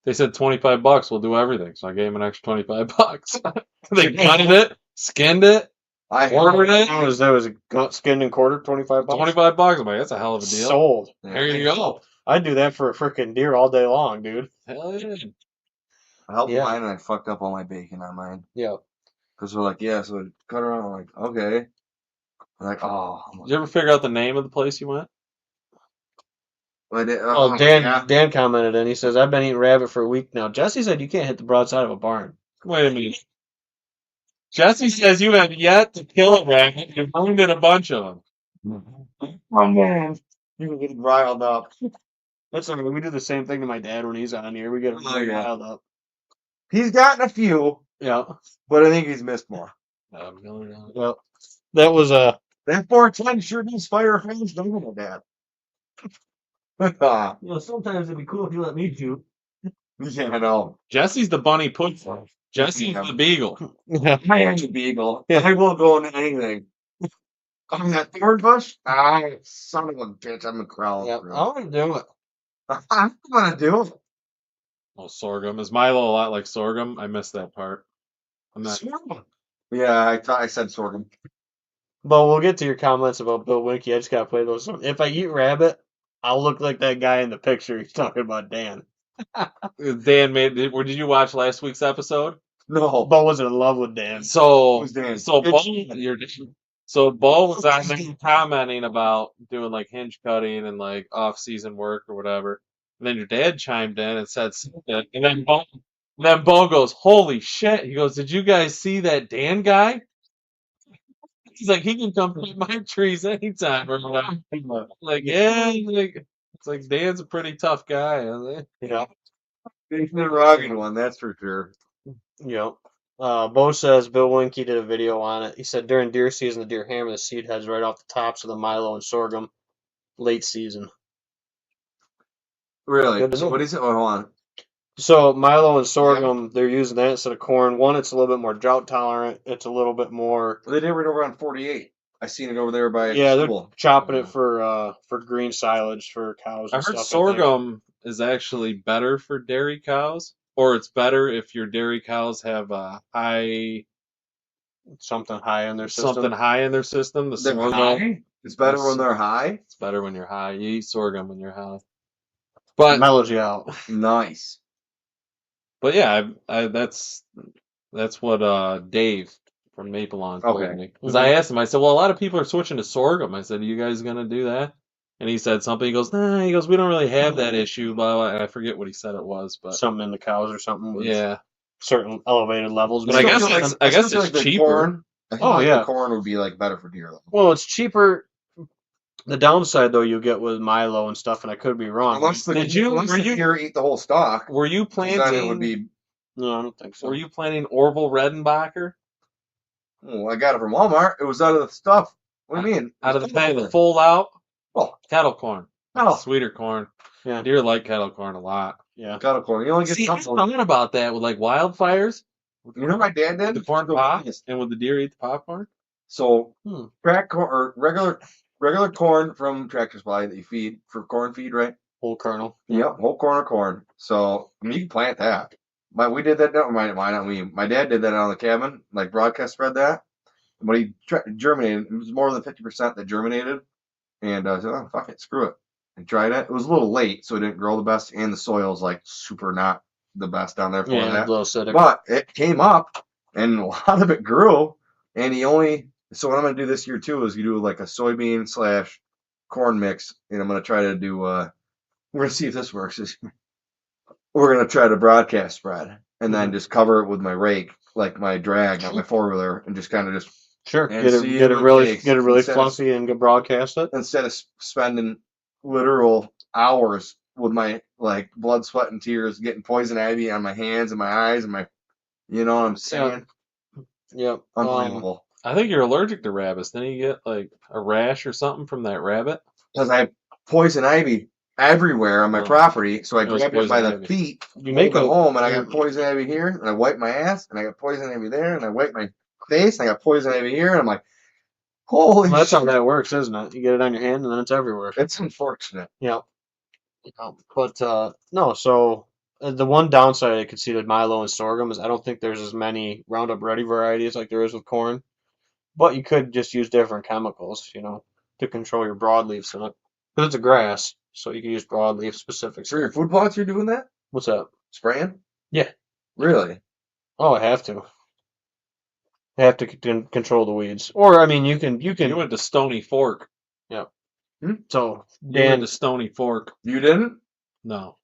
They said $25. We'll do everything. So I gave him an extra $25. They gutted it, skinned it, quartered it. That was skinned and quartered, $25. $25. I'm like, that's a hell of a deal. Sold. There you go. I'd do that for a freaking deer all day long, dude. Hell yeah. I helped Yeah. mine and I fucked up all my bacon on mine. Yeah. Because we're like, yeah, so we cut around. I'm like, okay. I'm like, oh. Did you ever figure out the name of the place you went? I did, Oh, yeah. Dan commented and he says, I've been eating rabbit for a week now. Jesse said you can't hit the broadside of a barn. Wait a minute. Jesse says you have yet to kill a rabbit. You've wounded a bunch of them. Oh, man. You can get riled up. That's all right. We do the same thing to my dad when he's on here. We get him Oh, yeah. riled up. He's gotten a few, Yeah. but I think he's missed more. Well, that was That 410 sure does fire fans, doesn't it, Dad? You know, sometimes it'd be cool if you let me shoot. Yeah, I know. Jesse's the bunny puss. Jesse's the beagle. Yeah. I am the beagle. Yeah. I will go into anything. Oh, that thorn bush? Ah, son of a bitch. I'm a crowd. Yeah. I want to do it. I'm gonna do it. Oh, sorghum. Is Milo a lot like sorghum? I missed that part. I'm not. Sorghum. Yeah, I said sorghum. But we'll get to your comments about Bill Winky. I just got to play those. If I eat rabbit, I'll look like that guy in the picture he's talking about, Dan. Dan made. Did you watch last week's episode? No. Bo was in love with Dan. So, Who's Dan? so Bo, It's- so Bo was on there commenting about doing like hinge cutting and like off-season work or whatever. And then your dad chimed in and said something. And then Bo goes, "Holy shit!" He goes, "Did you guys see that Dan guy?" He's like, "He can come plant my trees anytime." Or whatever. Like, yeah, it's like Dan's a pretty tough guy. Yeah. He's the rugged one, that's for sure. Yep. Bo says Bill Winky did a video on it. He said during deer season, the deer hammer the seed heads right off the tops of the milo and sorghum late season. Really? Good to So know. what is it? Oh, hold on. So Milo and sorghum, they're using that instead of corn. One, it's a little bit more drought tolerant. It's a little bit more. They did it over on 48. I seen it over there by Yeah, they're school. chopping it for green silage for cows. I And heard stuff, sorghum is actually better for dairy cows, or it's better if your dairy cows have a high something high in their system. something high in their system. The They're sorghum, high? It's better when they're high? it's better when you're high. You eat sorghum when you're high. But mellows you out. Nice. but yeah, that's what Dave from Maple Lawn told Okay. me. Because I asked him, I said, well, a lot of people are switching to sorghum. I said, are you guys gonna do that? And he said something. He goes, nah. He goes, we don't really have that issue. Blah, blah. And I forget what he said it was, but Something in the cows or something with yeah. certain elevated levels. But I guess Maybe. I guess feel it's the cheaper. corn. I feel Oh, like yeah. the corn would be like better for deer though. Well, it's cheaper. The downside, though, you get with Milo and stuff, and I could be wrong. Unless the, Did you- unless were the you- deer eat the whole stock, Were you then it planting? would be. No, I don't think so. Were you planting Orville Redenbacher Oh, I got it from Walmart. It was out of the stuff. What do you mean? out of the pan, the full out Oh, kettle corn? no. Sweeter corn. Yeah. Deer like kettle corn a lot. Yeah. Kettle corn. You only get See, I couple. thought about that with like wildfires. You know what my dad did? The corn pop, and would the deer eat the popcorn? So Hmm. crack corn or regular corn from Tractor Supply that you feed for corn feed, right? Whole kernel. Yep, whole corn of corn. So I mean, you can plant that. We did that. No, not we. My dad did that on the cabin, like broadcast spread that. But he germinated. It was more than 50% that germinated, and I said, "Oh fuck it, screw it." And tried it. It was a little late, so it didn't grow the best, and the soil's like super not the best down there for Yeah, a that. little acidic. But it came up, and a lot of it grew. And he only. So what I'm gonna do this year too is you do like a soybean / corn mix, and I'm gonna try to do. We're gonna see if this works. We're gonna try to broadcast spread, and then just cover it with my rake, like my drag, not my 4-wheeler, and just kind of just Sure. and Get see it if it really takes. get it really Instead of- fluffy and go broadcast it. instead of spending literal hours with my like blood, sweat, and tears, getting poison ivy on my hands and my eyes and my, you know what I'm saying? Yep. Unbelievable. I think you're allergic to rabbits. Then you get like a rash or something from that rabbit. Because I have poison ivy everywhere on my Oh. property, so I It was grab it by poison the ivy. feet, You make go a home, and I got poison ivy here, and I wipe my ass, and I got poison ivy there, and I wipe my face, and I got poison ivy here, and I'm like, holy Well, that's shit. how that works, isn't it? You get it on your hand, and then it's everywhere. It's unfortunate. Yeah. But no, so the one downside I could see to Milo and sorghum is I don't think there's as many Roundup Ready varieties like there is with corn. But you could just use different chemicals, to control your broadleaves in it. Because it's a grass, so you can use broadleaf specific. For your food plots, you're doing that? What's that? Spraying? Yeah. Really? Oh, I have to. I have to control the weeds. Or I mean, you can. You went to Stony Fork. Yeah. Hmm? So You Dan, went to Stony Fork. You didn't? No.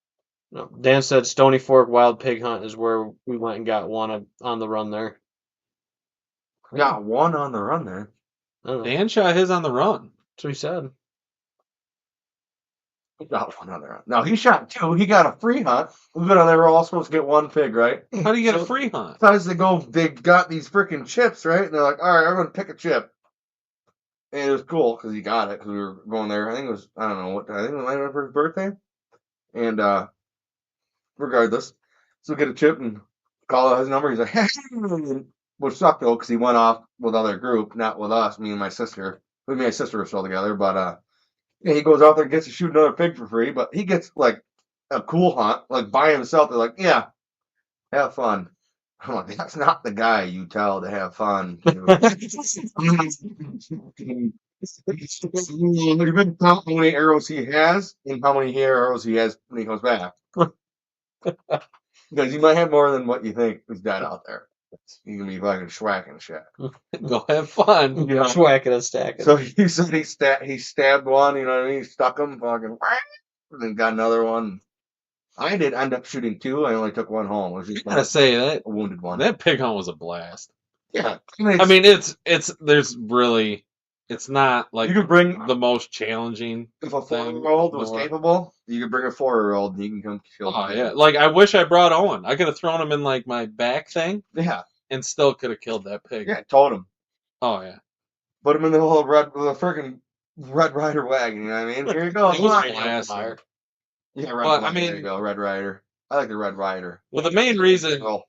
no, Dan said Stony Fork Wild Pig Hunt is where we went and got one on the run there. Got one on the run there. I don't know. Dan shot his on the run. That's what he said. He got one on the run. No, he shot two. He got a free hunt. They were all supposed to get one pig, right? How do you get So- a free hunt? Sometimes they got these freaking chips, right? And they're like, all right, everyone pick a chip. And it was cool because he got it because we were going there. I think it was, I don't know what, I think it might have been for his birthday. And regardless, so we get a chip and call out his number. He's like, hey, which sucked though because he went off with other group, not with us, me and my sister. Me and my sister were still together, but yeah, he goes out there and gets to shoot another pig for free, but he gets like a cool hunt, like by himself. They're like, yeah, have fun. I'm like, that's not the guy you tell to have fun. You can count how many arrows he has and how many arrows he has when he comes back. Because he might have more than what you think is dead out there. You can be fucking schwacking shit. Go have fun. Yeah. Schwacking and stacking. So he said he stabbed one, you know what I mean? He stuck him, fucking, and then got another one. I did end up shooting two. I only took one home. It was I just gotta say that a wounded one. that pig hunt was a blast. Yeah. I mean, it's not like you could bring, the most challenging. if a thing 4-year-old in was the world. capable, you could bring a 4-year-old and you can come kill Oh the yeah, pig. like I wish I brought Owen. I could have thrown him in like my back thing Yeah. and still could have killed that pig. Yeah, told him. Oh yeah, Put him in the whole freaking Red Rider wagon, you know what I mean? Here you go. it was fine. a blast. Yeah, But, I Rider. There mean- you go, Red Rider. I like the Red Rider. Well, the main reason Oh.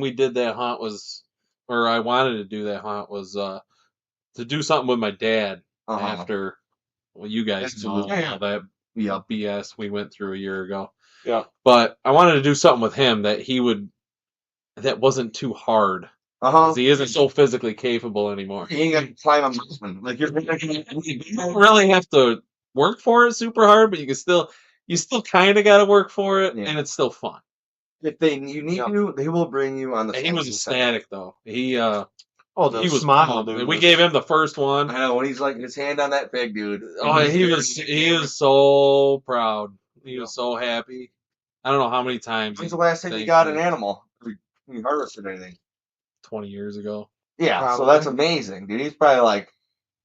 we did that hunt was, or I wanted to do that hunt was to do something with my dad Uh-huh. after. Well, you guys That's know cool. all that Yeah. BS we went through a year ago. Yeah. But I wanted to do something with him that wasn't too hard. Uh-huh. 'Cause he isn't so physically capable anymore. You ain't got to climb a mountain. Like, You don't really have to work for it super hard, but you still kind of got to work for it, Yeah. and it's still fun. if you need Yeah. to, they will bring you on the And he was side. ecstatic though. He Oh, the he was smile, pumped. dude. We gave him the first one. I know, when he's like, his hand on that pig, dude. Oh, he was so proud. He was so happy. I don't know how many times. When's the last time you thanked got me. an animal? You harvested anything? 20 years ago. Yeah, so Probably. that's amazing, dude. He's probably like,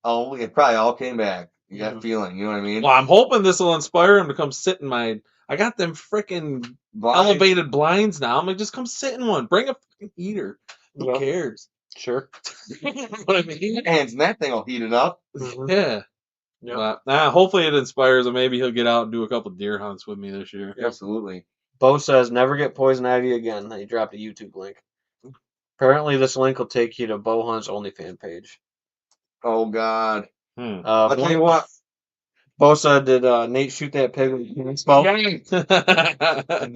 oh, it probably all came back. You got Mhm. feeling, you know what I mean? Well, I'm hoping this will inspire him to come sit in my. I got them freaking Blind. elevated blinds now. I'm like, just come sit in one. Bring a fucking heater. Who Yeah. cares? Sure. You know what I mean? Hands and that thing will heat it up. Mhm. Yeah. Yep. But hopefully it inspires him. Maybe he'll get out and do a couple deer hunts with me this year. Absolutely. Bo says never get poison ivy again. He dropped a YouTube link. Apparently, this link will take you to Bo Hunt's OnlyFans page. Oh, God. I'll tell you what. Bo said, did Nate shoot that pig with a crossbow?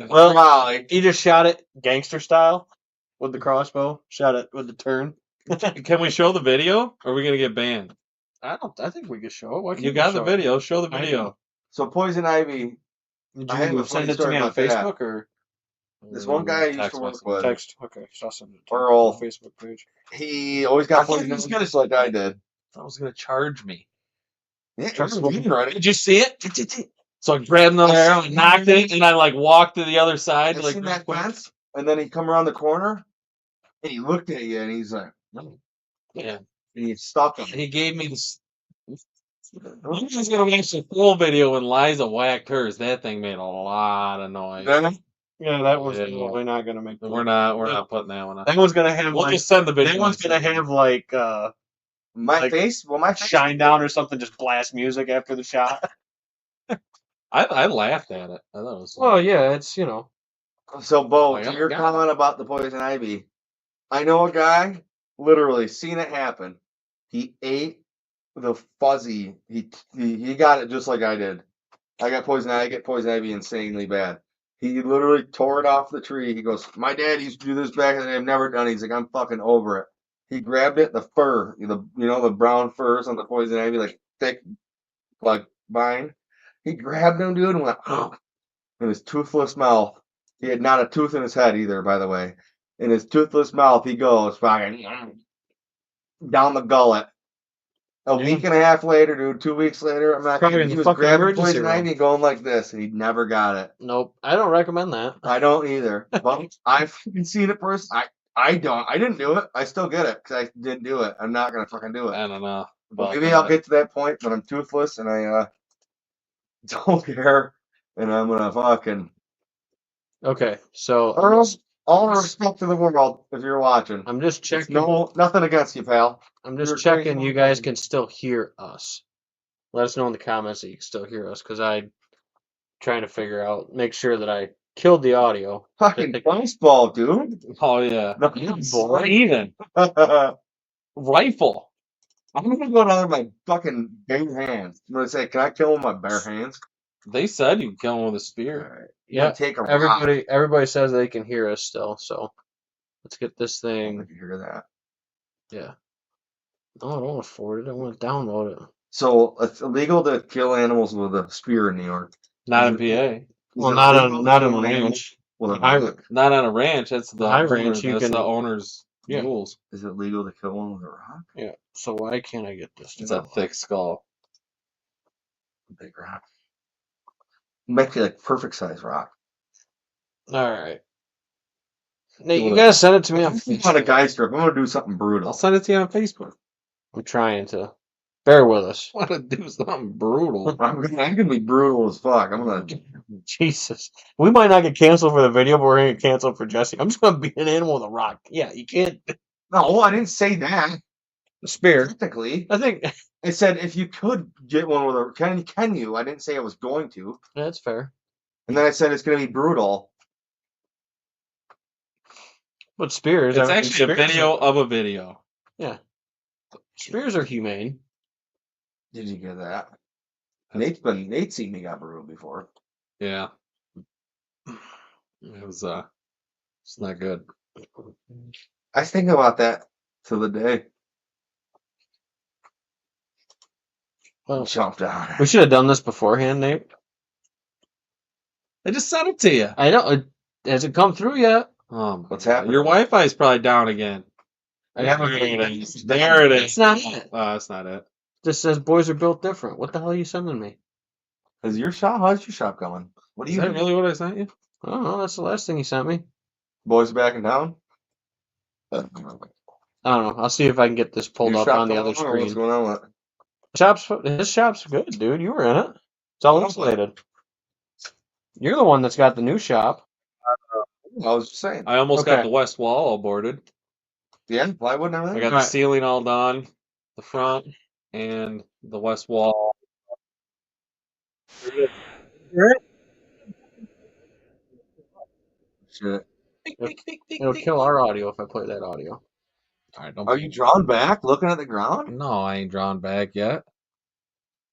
Well, Molly. He just shot it gangster style with the crossbow. Shot it with the turn. Can we show the video? Or are we gonna get banned? I think we could show it. Why can't You we got the show it? video. Show the I video. know. So, Poison Ivy, Did I have you a funny send it to story me on about that. Facebook or this one guy I used Text to work message. with, text? Okay, so I'll send it to Earl. the Facebook page. he always I got thought poison he was ivy gonna- just like I did. I was gonna charge me. Yeah, Charge just me. looking at it. Did you see it? So I grabbed another arrow and knocked it, and I like walked to the other side. I Like seen real that quick. fence, and then he come around the corner, and he looked at you, and he's like, no. Yeah. And he stopped him. He gave me this. I'm just gonna watch the full video when Liza whacked hers. That thing made a lot of noise. Yeah, that was Yeah. probably not gonna make. We're not putting that one on. That one's gonna have We'll like. just send the video. That one's gonna have like My Like, face? Well, my face. shine down or something. Just blast music after the shot. I laughed at it. I thought it was. Well, yeah, it's So, Bo, Like, to oh, your God. comment about the poison ivy, I know a guy literally seen it happen. He ate the fuzzy. He got it just like I did. I got poison ivy. I get poison ivy insanely bad. He literally tore it off the tree. He goes, "My dad used to do this back in the day. I've never done it." He's like, "I'm fucking over it." He grabbed it, the fur, the brown furs on the poison ivy, like thick, like vine. He grabbed him, dude, and went in his toothless mouth. He had not a tooth in his head either, by the way. In his toothless mouth, he goes fucking down the gullet. A week and a half later, dude, 2 weeks later, I'm not Probably kidding. in He the was fucking grabbing emergency poison room. ivy and going like this, and he never got it. Nope, I don't recommend that. I don't either. But I've fucking seen it first. I didn't do it. I still get it because I didn't do it. I'm not gonna fucking do it. I don't know. But maybe I'll get to that point when I'm toothless and I don't care, and I'm gonna fucking. Okay, so Earl, all the respect to the world if you're watching. I'm just It's checking. nothing against you, pal. I'm just you're checking crazy you guys motherfucker. can still hear us. Let us know in the comments that you can still hear us, because I'm trying to figure out, make sure that I killed the audio. Fucking baseball, dude. Oh yeah. Boy. Even I'm rifle. gonna go down with my fucking bare hands. I'm gonna say, can I kill him with my bare hands? They said you can kill him with a All spear. right. Yeah, Take a rock. everybody says they can hear us still, so let's get this I thing. can hear that. Yeah. No, I don't want to forward it. I want to download it. So it's illegal to kill animals with a spear in New York. Not Is in it- PA. is Well, it not illegal on to kill a an animal ranch. with a High- rock? Not on a ranch. That's the High owner, ranch, you that's can- the owner's Yeah. rules. Is it legal to kill one with a rock? Yeah. So why can't I get this? It's a thick skull. Big rock. Make it like perfect size rock. All right. Nate, you Well, gotta send it to me on I'm on a Facebook. guy strip. I'm gonna do something brutal. I'll send it to you on Facebook. I'm trying to. Bear with us. I want to do something brutal. I'm gonna be brutal as fuck. I'm gonna. Jesus. We might not get canceled for the video, but we're gonna get canceled for Jesse. I'm just gonna beat an animal with a rock. Yeah, you can't. No, I didn't say that. A spear. Technically, I think I said if you could get one with a can you? I didn't say I was going to. that's fair. And then I said it's gonna be brutal. But spears. It's I mean, actually a spears video are- of a video. Yeah. Spears are humane. Did you get that? Nate's seen me got brutal before. Yeah. It was it's not good. I think about that to the day. Well, Jumped on we it. should have done this beforehand, Nate. I just sent it to you. I don't. Has it come through yet? What's happening? Your Wi-Fi is probably down again. I haven't figured it out. There it is. It's not it. That's not it. Just says boys are built different. What the hell are you sending me? How's your shop going? What do Is you that really what I sent you? I don't know. That's the last thing he sent me. boys backing down? I don't know. I'll see if I can get this pulled Your up shop on the going other on, or what's screen. going on with it? His shop's good, dude. You were in it. It's all insulated. You're the one that's got the new shop. I was just saying. I almost got Okay. the west wall all boarded. Yeah, plywood and I everything. got the Right. ceiling all done, the front and the west wall. Shit. It'll kill our audio if I play that audio. All right, don't. Are you drawn back, looking at the ground? No, I ain't drawn back yet.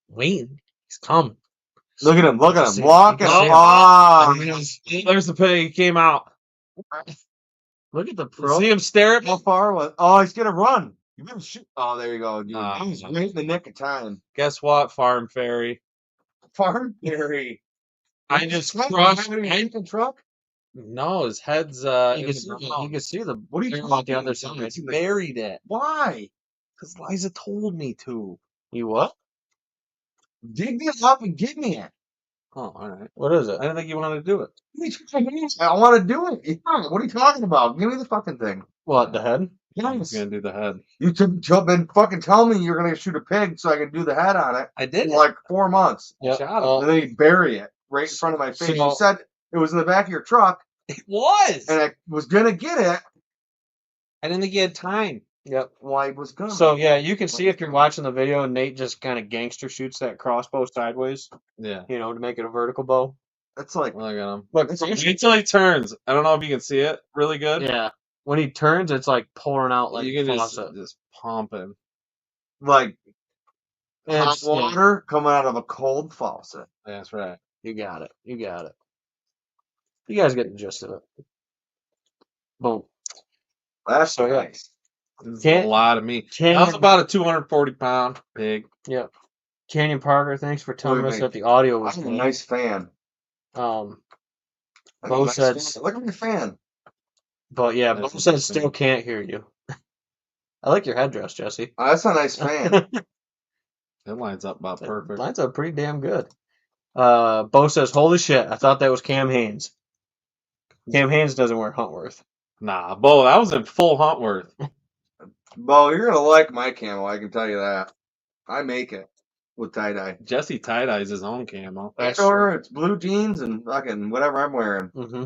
Waiting. He's coming. Look at him! Look at him! See, Walking. you can see Ah! There's the pig. He came out. Look at the You pro. see him stare at me? How far was? Oh, he's gonna run. You better shoot. Oh, there you go, dude. Ah. He was right in the nick of time. Guess what? Farm Ferry. Farm Ferry. I just crushed. the truck. No, his head's You in can the see, ground. you can see the. What are you thing talking about the other about? side? He buried it. Why? Because Liza told me to. You what? Dig this up and give me it. Oh, all right. What is it? I didn't think you wanted to do it. I want to do it. Yeah, what are you talking about? Give me the fucking thing. What, the head? I Yes. was gonna do the head. You took been fucking telling me you're gonna shoot a pig so I can do the head on it I for did. like 4 months. Yeah. Shot him. And then you bury it right in front of my face. So- You said it was in the back of your truck, It was. and I was gonna get it. I didn't think you had time. Yep. Why was gonna? So yeah, you can see if you're watching the video, Nate just kind of gangster shoots that crossbow sideways, Yeah. to make it a vertical bow. That's like Look at him. Look, It's Wait till he turns. I don't know if you can see it really good. yeah. when he turns, it's like pouring out like you can faucet. just pump him. Like hot It's, yeah, water coming out of a cold faucet. That's right. you got it. You got it. You guys get the gist of it. Boom. That's So, yeah. nice. This is Can't- a lot of meat. Canyon, That was about a 240-pound pig. Yep. Canyon Parker, thanks for telling Wait, us wait. that the audio was I'm a good. nice fan. Um, I'm Bo a nice said, fan. Look at my fan. but yeah, That's Bo said interesting. still can't hear you. I like your headdress, Jesse. Oh, that's a nice fan. It lines up about perfect. Lines up pretty damn good. Bo says, holy shit, I thought that was Cam Haynes. Cam Haynes doesn't wear Huntworth. Nah, Bo, that was in full Huntworth. Bo, you're gonna like my camo. I can tell you that. I make it with tie dye. Jesse tie-dyes his own camo. That's Sure, it's blue jeans and fucking whatever I'm wearing. Mm-hmm.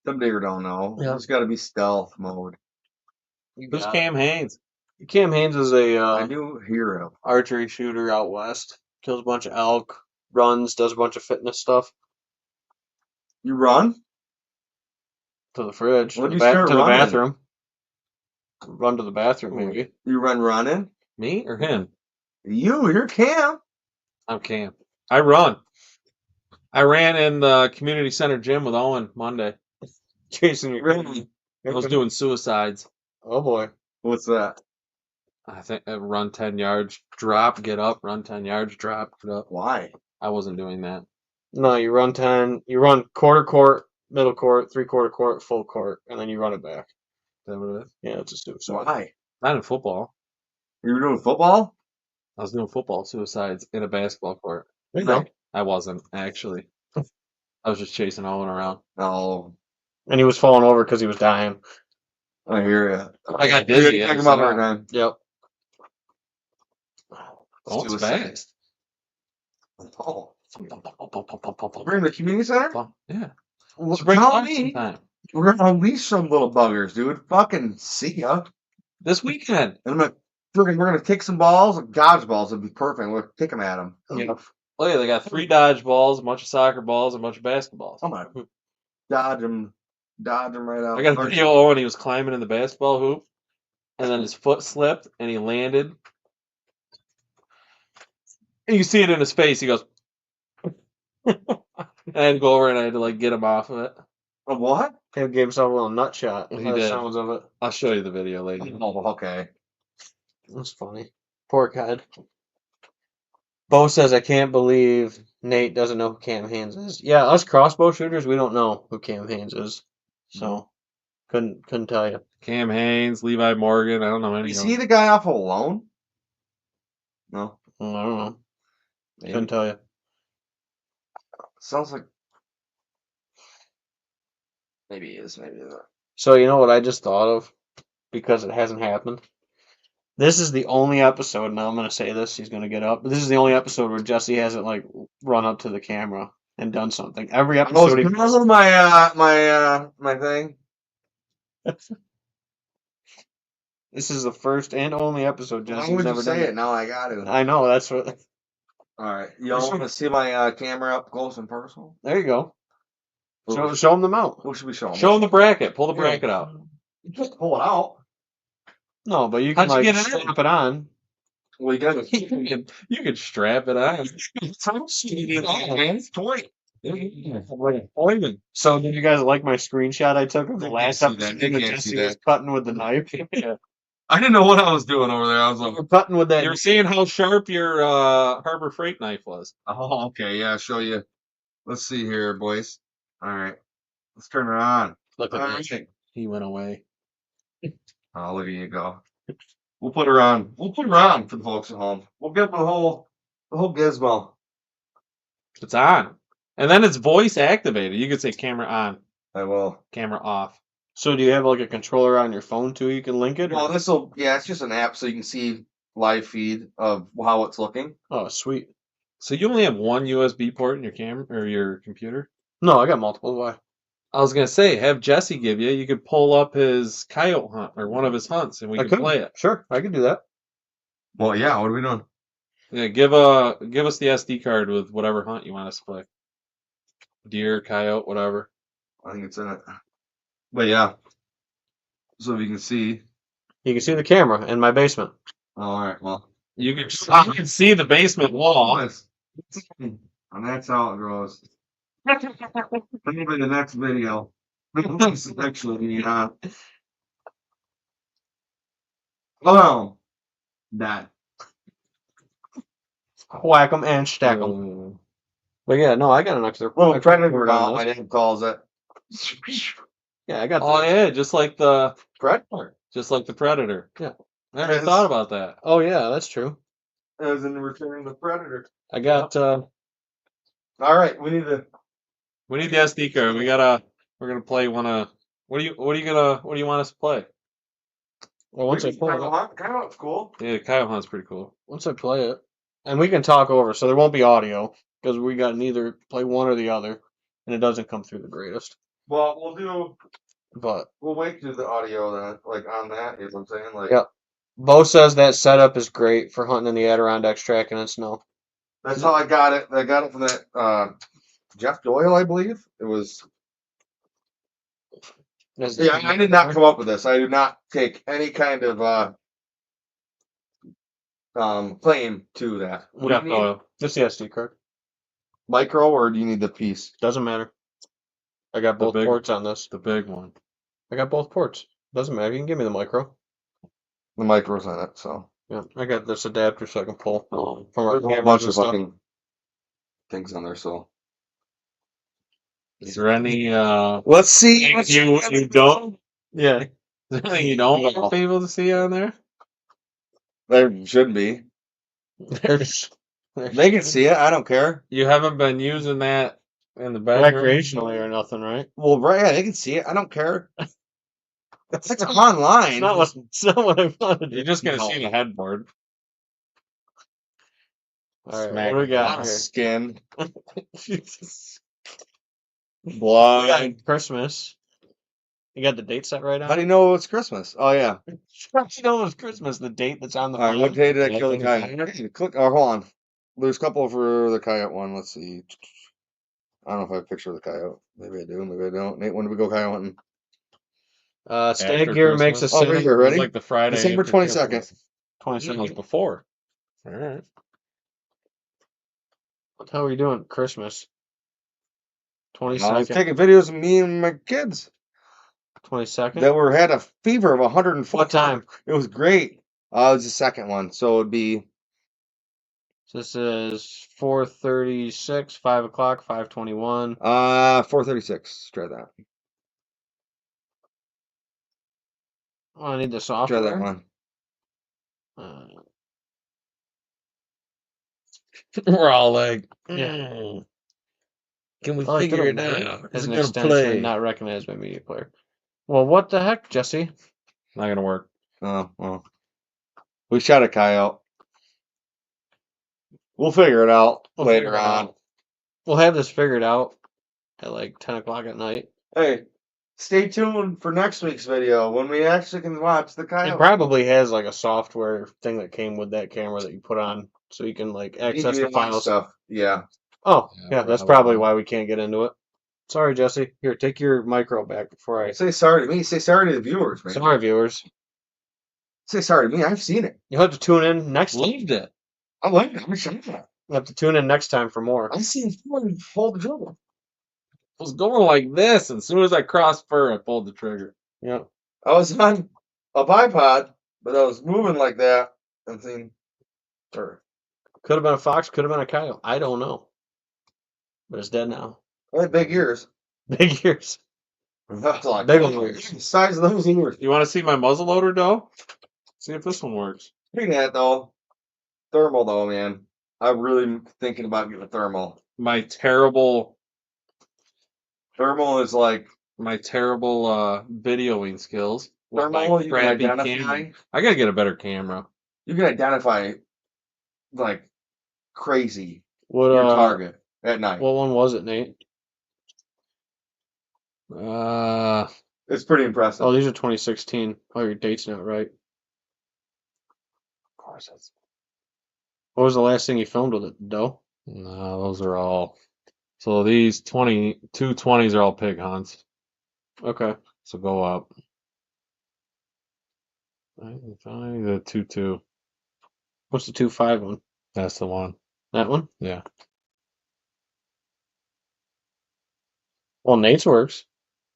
Some digger don't know. Yeah. It's got to be stealth mode. Who's Cam Haynes? Cam Haynes is a I do hear him. archery shooter out west. Kills a bunch of elk, runs, does a bunch of fitness stuff. You run? To the fridge. When to did the, you start to the running? bathroom. Run to the bathroom, maybe. You run running? Me or him? You're Cam. I'm Cam. I run. I ran in the community center gym with Owen Monday. Chasing your Really? I was doing suicides. Oh boy. What's that? I think I run 10 yards, drop, get up, run 10 yards, drop, get up. Why? I wasn't doing that. No, you run 10. You run quarter court, middle court, 3/4 court, full court, and then you run it back. Is that what it is? Yeah, it's a suicide. Why? Not in football. You were doing football? I was doing football suicides in a basketball court. There you go. I wasn't, actually. I was just chasing Owen around. No. And he was falling over because he was dying. I hear you. I got dizzy. Pick at him the up center. every time. Yep. Oh, it's Suicide. fast. Oh. We're in the community center? Yeah. Well, Spring tell lunch me. sometime. We're gonna unleash some little buggers, dude. Fucking see ya. This weekend. And we're gonna kick some balls, dodge balls. It'd be perfect. We'll kick them at them. Yep. Oh yeah, they got 3 dodgeballs, a bunch of soccer balls, and a bunch of basketballs. I'm gonna dodge them right out. I got a video of Owen. He was climbing in the basketball hoop, and then his foot slipped, and he landed. And you see it in his face. He goes, and I had to go over and I had to like get him off of it. A what? He gave himself a little nut shot. He By the did. sounds of it. I'll show you the video later. Oh, okay. That's funny. Poor kid. Bo says, I can't believe Nate doesn't know who Cam Haynes is. Yeah, us crossbow shooters, we don't know who Cam Haynes is. So, couldn't tell you. Cam Haynes, Levi Morgan. I don't know any Is of he them. the guy off of Alone? No. I don't know. Maybe. Couldn't tell you. Sounds like maybe he is, maybe not. So, you know what I just thought of? Because it hasn't happened. This is the only episode, now I'm going to say this, he's going to get up, but this is the only episode where Jesse hasn't, like, run up to the camera and done something. Every Oh, episode he... can I look at my thing? This is the first and only episode Why Jesse's would never you say done it? Now I got to. I know, that's what... All right. Y'all want to see my camera up close and personal? There you go. What Show him the mount. should we show them? Show him the bracket. Pull the bracket out. Just pull it out. No, but you can, How'd you like, get it in? strap it on. Well, you got to. You can strap it on. It's toy. So, did you guys like my screenshot I took of the They last can't see episode that. They that can't Jesse see was that. cutting with the knife? I didn't know what I was doing over there. I was like, We're cutting with that. You're seeing how sharp your Harbor Freight knife was. oh, okay. Yeah, I'll show you. Let's see here, boys. All right. Let's turn it on. Look All at right. this. He went away. Oh, look at you go. We'll put her on. We'll put her on for the folks at home. We'll get the whole gizmo. It's on. And then it's voice activated. You could say camera on, I will. camera off. So, do you have like a controller on your phone too? You can link it? Well, it's just an app so you can see live feed of how it's looking. Oh, sweet. So you only have one USB port in your camera or your computer? No, I got multiple. Why? I was gonna say, have Jesse give you. You could pull up his coyote hunt or one of his hunts, and we I can could play it. Sure, I can do that. Well, yeah. What are we doing? Yeah, give us the SD card with whatever hunt you want us to play. Deer, coyote, whatever. I think it's in it. But yeah, so you can see. You can see the camera in my basement. Oh, all right. Well, You can see the basement wall. and that's how it goes. Maybe the next video. Actually, oh, that. Whack 'em and stack 'em. But yeah, no, I got an extra. Well, extra predator word on mount, my this. name calls it. Yeah, I got. Oh yeah, just like the predator. Yeah. I never Yes. thought about that. Oh yeah, that's true. As in Return the Predator. I got. All right, we need to. We need the SD card. We're gonna play one of. What do you want us to play? Well, once I pull it, Kind of cool. Yeah, Kyle Hunt's pretty cool. once I play it, and we can talk over, so there won't be audio because we got neither play one or the other, and it doesn't come through the greatest. Well, we'll do. But We'll wait to the audio then, like on that. You know what I'm saying? Like, Yep. Bo says that setup is great for hunting in the Adirondacks, tracking in snow. that's how I got it. I got it from that Jeff Doyle, I believe. It was. Yeah, I did not come up with this. I do not take any kind of claim to that. What do you need? Oil. Just the SD card. Micro, or do you need the piece? Doesn't matter. I got The both big- ports on this. The big one. I got both ports. Doesn't matter. You can give me the micro. The micro's on it, so. Yeah, I got this adapter so I can pull from our There's a cameras bunch and of stuff. fucking things on there, so. Is there any Let's see. you don't Yeah. is there anything you don't want people to see on there? There should be. There's They can see it. I don't care. You haven't been using that in the bedroom? recreationally or nothing, right? Well, right, yeah, they can see it. I don't care. It's online. It's not what I wanted. You're just gonna see the headboard. All right, Smack what do we got here? Skin, Jesus. We blood. got Christmas. You got the date set right on? How do you know it's Christmas? Oh yeah. How do you know it's Christmas? The date that's on the All right. What phone? day did I Yeah, kill the I think coyote? I need to click. Oh, hold on. There's a couple for the coyote one. Let's see. I don't know if I have a picture of the coyote. Maybe I do. Maybe I don't. Nate, when did we go coyote hunting? Stag After Gear makes a Christmas? Oh, right here. It was Ready? like the Friday. December after 22nd. Christmas. It was 22nd. before. All right. What the hell are you doing? Christmas. I was 22nd. taking videos of me and my kids 22nd. that had a fever of 104. What time? It was great. It was the second one, so it'd be. So this is 4:36, 5 o'clock, 5:21. 436. Try that. Oh, I need the Try software. that one. We're all like, Yeah. can we Oh, it's figure gonna it work out? as Is it an gonna extension, play? not recognized by media player. Well, what the heck, Jesse? Not gonna work. Oh, well. We shot a coyote. We'll figure it out We'll later figure it on. out. We'll have this figured out at like 10 o'clock at night. Hey, stay tuned for next week's video when we actually can watch the It coyote. probably has like a software thing that came with that camera that you put on so you can like access the DVR files. stuff. Yeah. Oh, Yeah, yeah, that's probably. probably why we can't get into it. Sorry, Jesse. Here, take your micro back before I. Say sorry to me. Say sorry to the viewers, man. Sorry, viewers. Say sorry to me. I've seen it. You'll have to tune in next time. Loved it. I like it. I'm shot that. You'll have to tune in next time for more. I've seen someone hold the trigger. I was going like this, and as soon as I crossed fur, I pulled the trigger. Yeah. I was on a bipod, but I was moving like that and seeing. Or Could have been a fox, could have been a coyote. I don't know. But it's dead now. I had big ears. Big ears. That's like Big ears. The size of those ears. You want to see my muzzle loader, though? See if this one works. Speaking of that though, thermal though, man. I'm really thinking about getting a thermal. My terrible Thermal is like videoing skills. with my thermal. You can crappy identify. camera. I gotta get a better camera. You can identify like crazy What your target at night. what one was it, Nate? It's pretty impressive. Oh, these are 2016. Oh, your date's not right. Of course, that's What was the last thing you filmed with it, Doe? no. Those are all. So these 220s are all pig hunts. Okay. So go up. The 2.2. What's the 2.5 one? That's the one. That one? Yeah. Well, Nate's works.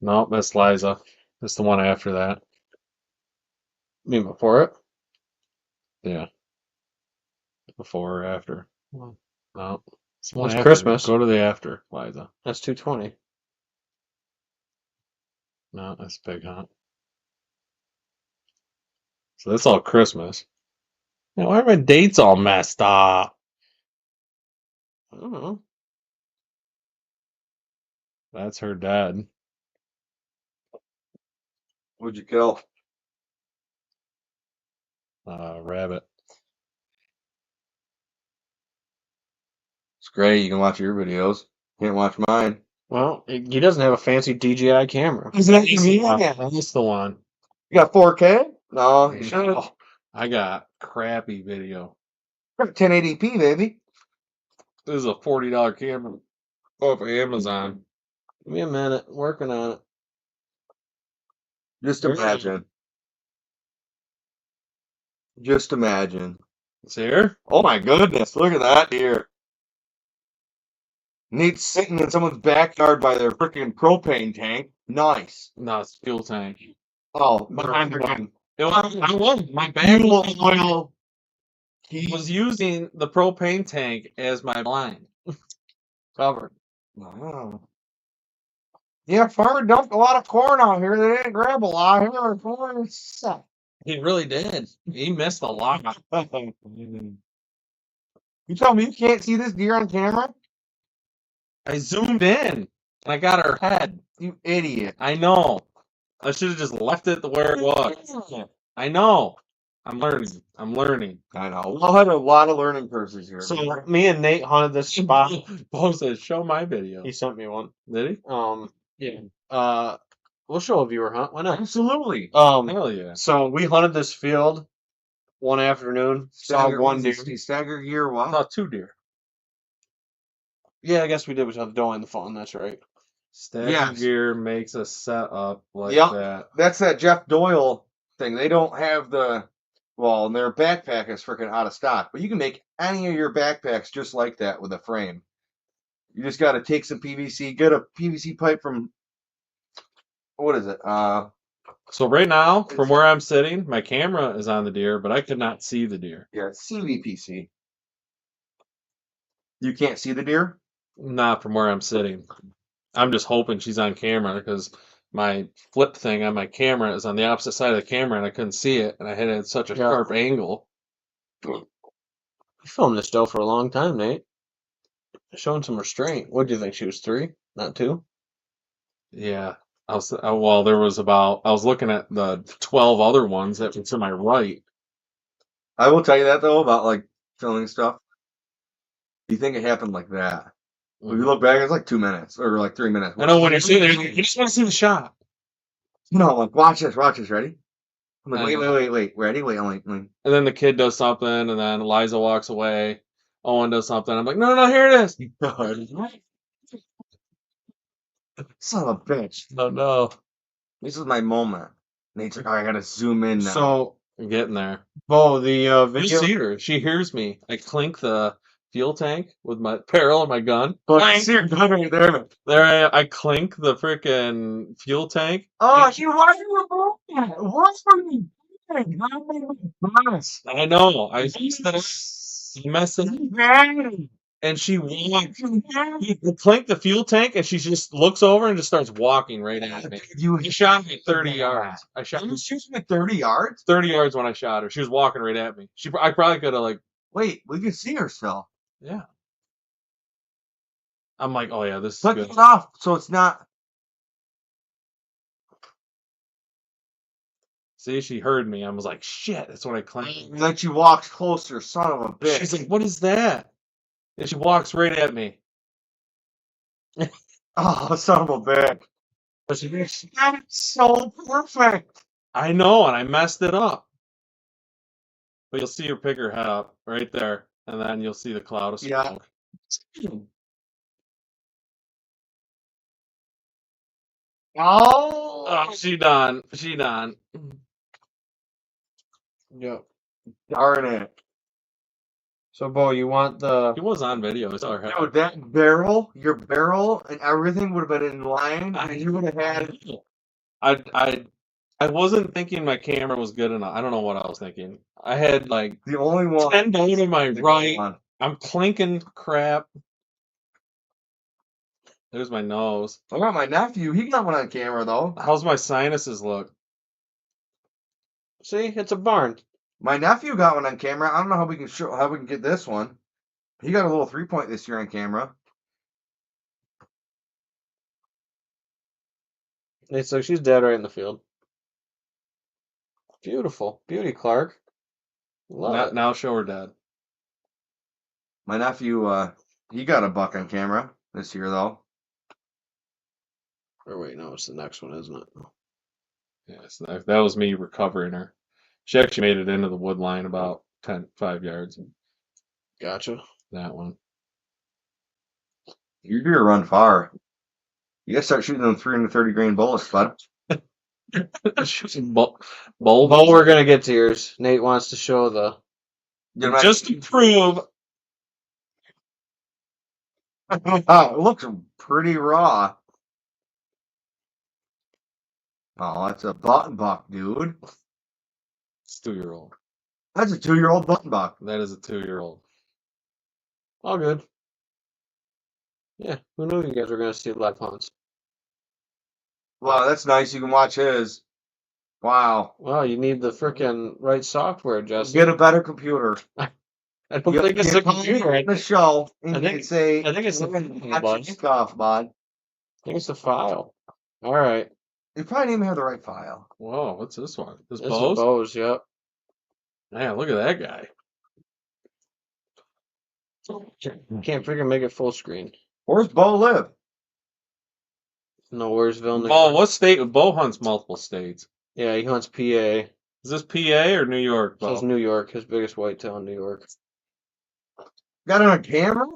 No, that's Liza. That's the one after that. I mean, before it. Yeah. Before or after. No. It's the one It's after. Christmas. Go to the after, Liza. That's 220. No, that's Big Hunt. So that's all Christmas. Now, why are my dates all messed up? I don't know. That's her dad. What'd you kill? Rabbit. It's great. You can watch your videos. Can't watch mine. Well, he doesn't have a fancy DJI camera. Is that That's the one. You got 4K? No, you should. Oh, I got crappy video. 1080p, baby. This is a $40 camera off of Amazon. Give me a minute. Working on it. Just There's- imagine. Just imagine. It's here? Oh my goodness, look at that deer. Nate's sitting in someone's backyard by their freaking propane tank. Nice. No, it's fuel tank. Oh, behind the gun. I was. My bag was oil. He was using the propane tank as my blind. Covered. Wow. Yeah, farmer dumped a lot of corn out here. They didn't grab a lot here. Corn sucked. He really did. He missed a lot. You tell me you can't see this deer on camera? I zoomed in and I got her head. You idiot. I know. I should have just left it where it was. I know. I'm learning. I know. We'll have a lot of learning curses here. So me and Nate hunted this spot. Bo says, show my video. He sent me one. Did he? Yeah. We'll show a viewer hunt. Why not? Absolutely. Hell yeah. So we hunted this field one afternoon. Saw one deer. Stagger gear, I what? saw 2 deer. Yeah, I guess we did. We saw the doe and the fawn. That's right. Stagger Yes. gear makes a setup like Yep. that. That's that Jeff Doyle thing. They don't have the, well, their backpack is freaking out of stock, but you can make any of your backpacks just like that with a frame. You just got to take some PVC, get a PVC pipe from, what is it? So right now, from where I'm sitting, my camera is on the deer, but I could not see the deer. Yeah, CVPC. You can't see the deer? Not from where I'm sitting. I'm just hoping she's on camera because my flip thing on my camera is on the opposite side of the camera and I couldn't see it, and I hit it at such a Yeah. sharp angle. You filmed this doe for a long time, Nate. Showing some restraint. What do you think? She was 3, not 2? Yeah. I was looking at the 12 other ones that were to my right. I will tell you that, though, about, like, filming stuff. You think it happened like that. If you look back, it's like 2 minutes, or like 3 minutes. I know when you're sitting there, you just want to see the shot. No, I'm like, watch this, ready? I'm like, I wait, know. wait, ready? Wait, I'm like, And then the kid does something, and then Eliza walks away. Owen does something. I'm like, no, here it is. son of a bitch. Oh, no. This is my moment. Nate's like, oh, I gotta zoom in now. So, I'm getting there. Bo, the You video. see her. She hears me. I clink the fuel tank with my barrel of my gun. I see her gun right there. There I clink the freaking fuel tank. Oh, she was what's for me? I know. I messed it up. And she walks. You clink the fuel tank, and she just looks over and just starts walking right at me. She shot me 30 yards. I shot You shoot me 30 yards? 30 yards when I shot her. She was walking right at me. I probably could have like, Wait, we can see her still. yeah. I'm like, oh yeah, this is Click good. it off so it's not. See, she heard me. I was like, shit, that's what I claimed. And then she walks closer, son of a bitch. She's like, what is that? And she walks right at me. Oh, son of a bitch. But she That's so perfect. I know, and I messed it up. But you'll see her pick her head up right there, and then you'll see the cloud of Yeah. smoke. Oh, Oh, she done. Yep. Darn it. So, Bo, you want the? He was on video. It's all right. Dude, that barrel, your barrel and everything would have been in line. I- You would have had I wasn't thinking my camera was good enough. I don't know what I was thinking. I had like the only one. 10 bow to my to go right. on. I'm clinking crap. There's my nose. I got my nephew. He got one on camera though. How's my sinuses look? See, it's a barn. My nephew got one on camera. I don't know how we can get this one. He got a little 3-point this year on camera. It's like she's dead right in the field. Beautiful, beauty, Clark. Love it. Now show her dad. My nephew, he got a buck on camera this year though. Or wait, no, it's the next one, isn't it? Yes, that was me recovering her. She actually made it into the wood line about 5 yards. Gotcha. That one. Your deer run far. You gotta start shooting them 330 grain bullets, bud. Shooting bulbs. Bo, we're gonna get to yours. Nate wants to show the. Just to prove. It looks pretty raw. Oh, that's a button buck, dude. It's 2-year-old. That's a 2-year-old button buck. That is a 2-year-old. All good. Yeah, who knew you guys were gonna see live hunts? Wow, that's nice. You can watch his. Wow. Well, you need the frickin' right software, Justin. Get a better computer. I don't think it's a computer. I The show. And I you think- can say. I think it's the Watch off, bud. think it's the file. All right. You probably didn't even have the right file. Whoa, what's this one? This This is Bose? Bose, yep. Man, look at that guy. Can't freaking make it full screen. Where's Bo live? Nowheresville, New Bo, York. what state? Bo hunts multiple states. Yeah, he hunts PA. Is this PA or New York, Says Bo? New York, his biggest whitetail in New York. Got it on camera?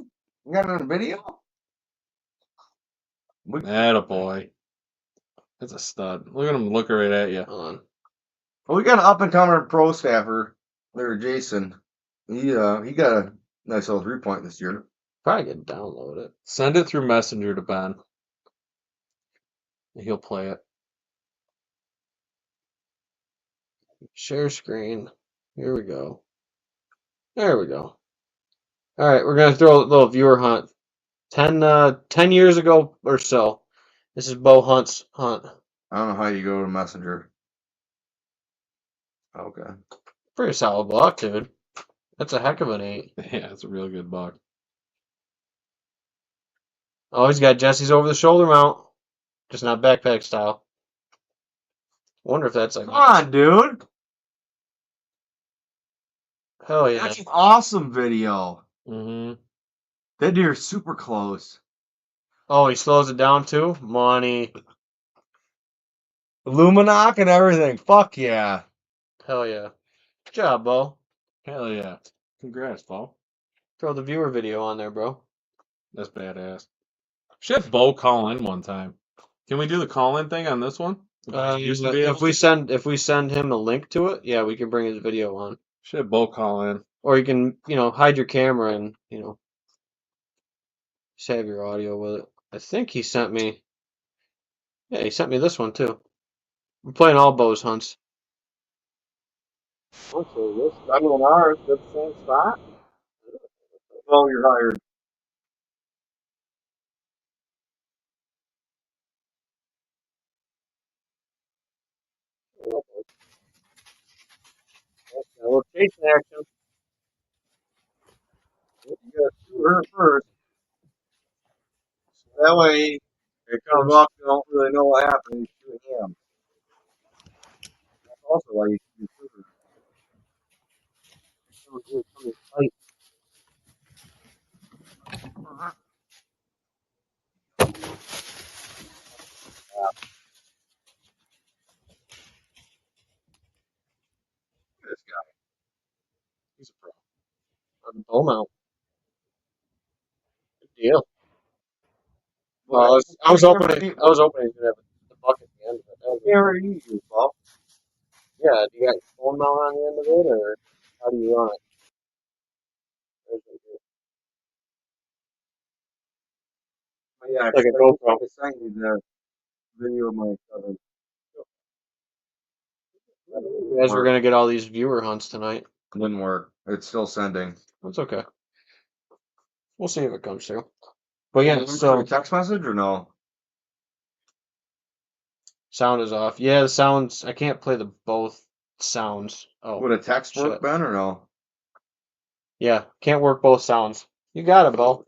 You got it on video? Attaboy. That's a stud. Look at him looking right at you. Hold on. Well, we got an up and coming pro staffer there, Jason. He got a nice little 3-point this year. Probably could download it. Send it through Messenger to Ben. He'll play it. Share screen. Here we go. There we go. All right, we're gonna throw a little viewer hunt. 10 years ago or so. This is Bo Hunt's hunt. I don't know how you go to Messenger. Okay. Pretty solid buck, dude. That's a heck of an 8. Yeah, it's a real good buck. Oh, he's got Jesse's over the shoulder mount. Just not backpack style. Wonder if that's like. Come on, dude. Hell yeah. That's an awesome video. Mm-hmm. That deer's super close. Oh, he slows it down too? Money. Luminoc and everything. Fuck yeah. Hell yeah. Good job, Bo. Hell yeah. Congrats, Bo. Throw the viewer video on there, bro. That's badass. Should have Bo call in one time. Can we do the call in thing on this one? Used to be able if we send him a link to it, yeah, we can bring his video on. Should have Bo call in. Or you can, hide your camera and, just have your audio with it. I think he sent me. Yeah, he sent me this one too. I'm playing all Bo's hunts. Okay, I'm on ours. That's the same spot. Well, you're hired. A little chasing action. You gotta shoot her first. That way, Here it the comes. buck don't really know what happened. You shoot him. That's also why you shoot her. This guy. He's a pro. On the bow mount. Good deal. Well, I was hoping he was gonna have the buck at the end of it. That was Can't really use you, Bob. Yeah, do you got your phone mount on the end of it, or how do you run it? Yeah, Like a GoPro. I sent you the video of my cousin. You guys were gonna get all these viewer hunts tonight. Didn't work. It's still sending. That's okay. We'll see if it comes through. But yeah, so text message or no? sound is off. Yeah, the sounds. I can't play the both sounds. Oh, Would a text work, shit. Ben, or no? Yeah, can't work both sounds. You got it, Bo.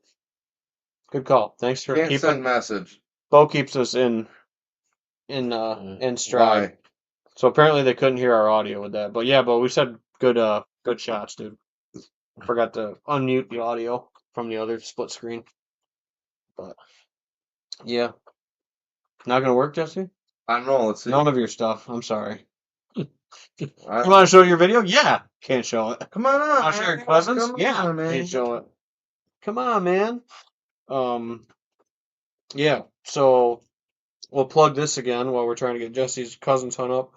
Good call. Thanks for Can't keeping. send message. Bo keeps us in stride. Why? So apparently they couldn't hear our audio with that. But yeah, Bo, we said good shots, dude. Forgot to unmute the audio from the other split screen. But yeah, not gonna work, Jesse. I don't know. Let's see. None of your stuff. I'm sorry. I- You want to show your video? Yeah, can't show it. Come on up. Want to show your cousins? Come Yeah, on, man. can't show it. Come on, man. Yeah. So we'll plug this again while we're trying to get Jesse's cousins hung up.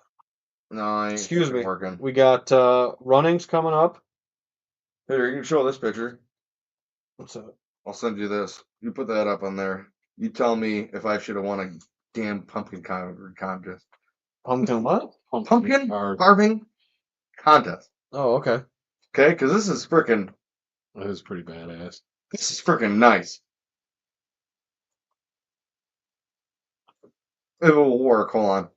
No, I ain't Excuse me. working. We got runnings coming up. Here, you can show this picture. What's that? I'll send you this. You put that up on there. You tell me if I should have won a damn pumpkin contest. Pumpkin what? Pumpkin Hard. carving contest. Oh, okay. Okay, because this is freaking. That is pretty badass. This is freaking nice. It will work. Hold on.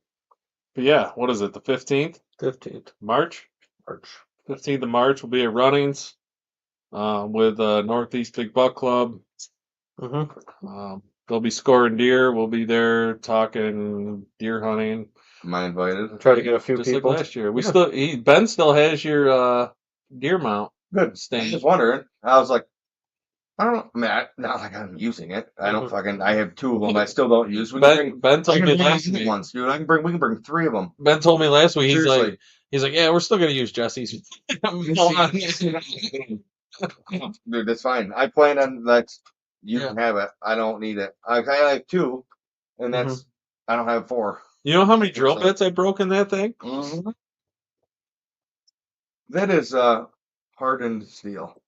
But yeah, what is it? The 15th? 15th. March? March. 15th of March will be at Runnings with Northeast Big Buck Club. They'll be scoring deer. We'll be there talking deer hunting. Am I invited? Try to get a few Just people. like last year. Yeah. Ben still has your deer mount. Good. I Stand. was wondering. I was like, I don't know. I mean, not like I'm using it. I don't fucking. I have two of them. I still don't use. We can Ben I told can me bring last these week. ones, dude. We can bring three of them. Ben told me last week. Seriously. He's like, yeah, we're still gonna use Jesse's. Dude, that's fine. I plan on that. You Yeah. can have it. I don't need it. I have two, and that's I don't have four. You know how many drill bits I broke in that thing? Mm-hmm. That is hardened steel.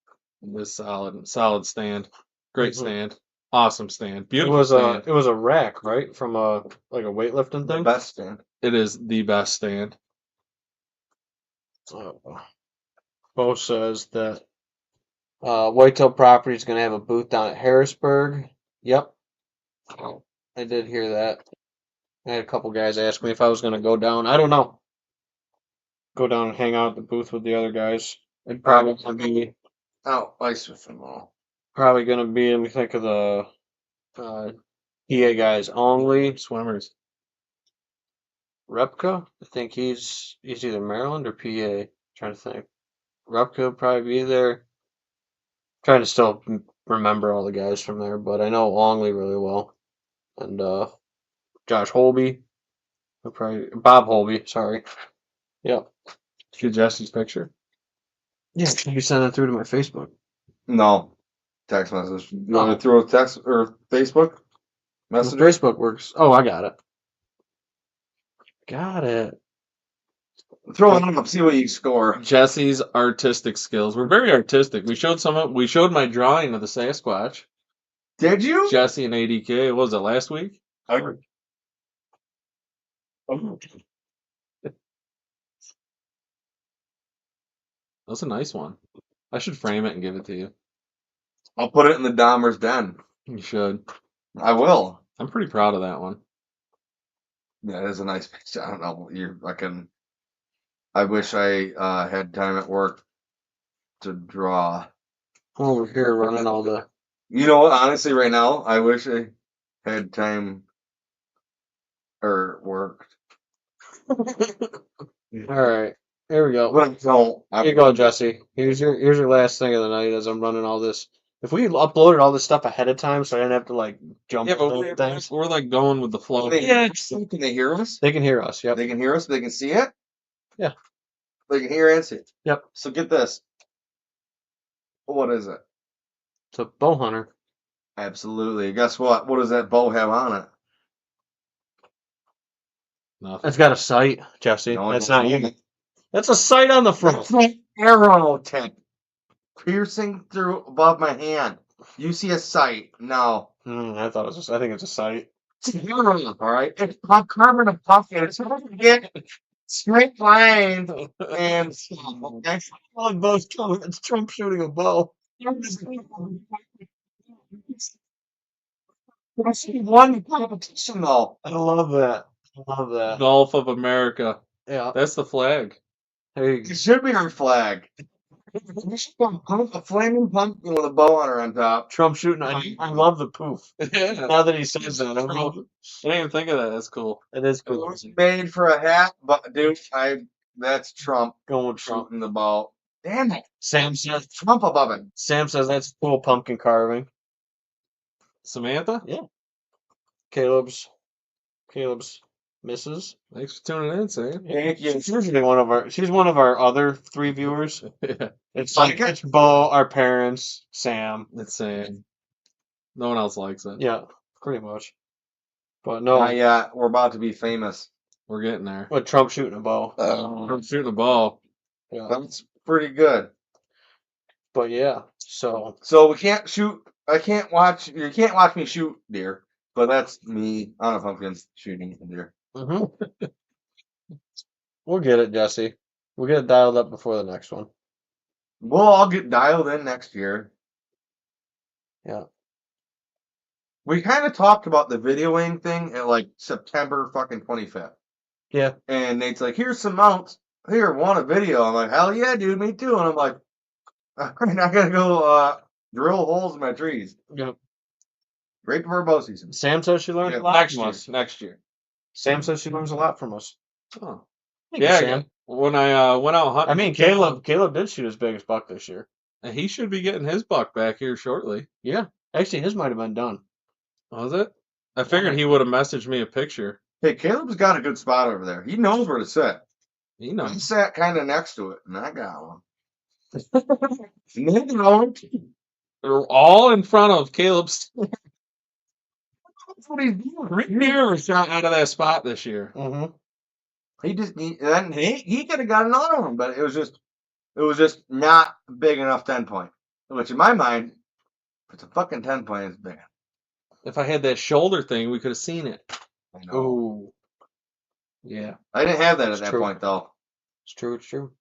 This solid stand. Great stand. Awesome stand. Beautiful It was stand. it was a rack, right? From a weightlifting The thing. best stand. It is the best stand. Bo says that Whitetail Property is going to have a booth down at Harrisburg. Yep, I did hear that. I had a couple guys ask me if I was going to go down. I don't know. Go down and hang out at the booth with the other guys. It'd probably be Oh, ice with them all. probably going to be. Let me think of the PA guys only. Swimmers. Repka, I think he's either Maryland or PA. Trying to think. Repka will probably be there. Trying to still remember all the guys from there, but I know Longley really well, and Josh Holby, Bob Holby. Sorry. Yep. Get Jesse's picture. Yeah, can you send it through to my Facebook? No, text message. You want to throw a text or Facebook message? Facebook works. Oh, I got it. Got it. Throw it up. See what you score. Jesse's artistic skills. We're very artistic. We showed my drawing of the Sasquatch. Did you? Jesse and ADK. What was it, last week? That's a nice one. I should frame it and give it to you. I'll put it in the Dahmer's den. You should. I will. I'm pretty proud of that one. Yeah, it is a nice picture. I don't know. I wish I had time at work to draw. Over here running all the. You know what? Honestly, right now, I wish I had time or worked. All right, here we go. But I don't. Here you go, Jesse. Here's your last thing of the night as I'm running all this. If we uploaded all this stuff ahead of time, so I didn't have to jump Yeah, but into things. we're like going with the flow. Can they hear us? They can hear us. Yep. They can hear us. They can see it. Yeah. They can hear and see it. Yep. So get this. What is it? It's a bow hunter. Absolutely. Guess what? What does that bow have on it? Nothing. It's got a sight, Jesse. No, That's it's not you. That's a sight on the front. That's an arrow tip piercing through above my hand. You see a sight? No. I thought it was. I think it's a sight. It's an arrow, all right? It's carbon and pumpkin. It's supposed to get straight lines and stuff. Okay? I love bows coming. It's Trump shooting a bow. That's one competition, though. I love that. I love that. Gulf of America. Yeah. That's the flag. There you It go. should be our flag. A flaming pumpkin with a bow on her on top. Trump shooting. I love the poof. Yeah. Now that he says that, I love it. I didn't even think of that. That's cool. It is It cool. was made for a hat, but dude, that's Trump Going with Trump. shooting the ball. Damn it. Sam says. Trump above it. Sam says that's cool pumpkin carving. Samantha, Caleb's missus. thanks for tuning in, Sam. Yeah, she's usually one of our. She's one of our other 3 viewers. Yeah, It's like it's Bo, our parents, Sam. it's Sam. No one else likes it. Yeah, pretty much. But no, Not yet. We're about to be famous. We're getting there. with Trump shooting a bow. I'm shooting a ball. Yeah, That's pretty good. but yeah. So So we can't shoot. I can't watch. You can't watch me shoot deer. But that's me on a pumpkin shooting a deer. we'll get it, Jesse. We'll get it dialed up before the next one. We'll all get dialed in next year. Yeah. We kind of talked about the videoing thing at like September fucking 25th. Yeah. And Nate's like, here's some mounts. Here, want a video? I'm like, hell yeah, dude, me too. And I'm like, I'm not gonna go drill holes in my trees. Yeah. Right before bow season. Sam says she learns Yeah, a lot Next from year. us. Next year. Sam says she learns a lot from us. Oh. Thank you, Yeah, Sam. when I went out hunting, I mean, Caleb did shoot his biggest buck this year. and he should be getting his buck back here shortly. Yeah. Actually, his might have been done. Was it? I figured he would have messaged me a picture. Hey, Caleb's got a good spot over there. He knows where to sit. He I knows. sat kind of next to it, and I got one. Nate got one too. They're all in front of Caleb's. That's what he's doing. Rick Neer shot out of that spot this year. Mm-hmm. He could have got another one, but it was just not big enough 10-point. Which in my mind, if it's a fucking 10-point, it's big. If I had that shoulder thing, we could have seen it. I know. Oh. Yeah. I didn't have that at It's that true. point though. It's true. It's true.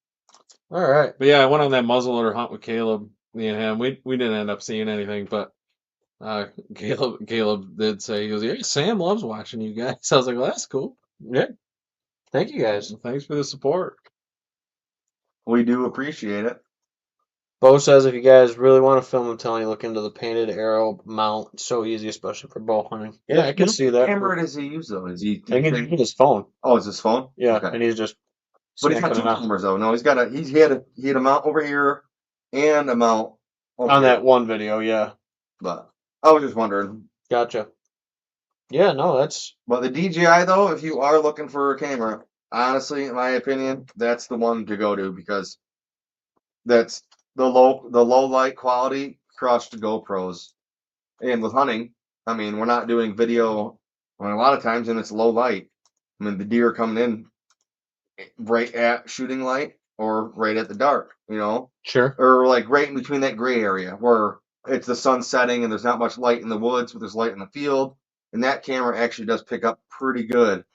All right. But yeah, I went on that muzzleloader hunt with Caleb. Me and him. We didn't end up seeing anything, but Caleb did say, he goes, yeah, Sam loves watching you guys. I was like, well, that's cool. Yeah. Thank you guys. Well, thanks for the support. We do appreciate it. Bo says if you guys really want to film, I'm telling you, look into the painted arrow mount. It's so easy, especially for bow hunting. Yeah, I can see that. What camera does he use though? Is he? I think it's his phone. Oh, it's his phone. Yeah, Okay. and he's just. But he's got snapping two it out. cameras though. No, he had a mount over here and a mount over On here. that one video, yeah. But I was just wondering. Gotcha. Yeah, no, that's. But the DJI though, if you are looking for a camera, honestly, in my opinion, that's the one to go to because that's the low light quality crushed GoPros. And with hunting, I mean, we're not doing video. I mean, a lot of times, and it's low light. I mean, the deer are coming in right at shooting light or right at the dark, you know, Sure. or like right in between that gray area where it's the sun setting and there's not much light in the woods, but there's light in the field. And that camera actually does pick up pretty good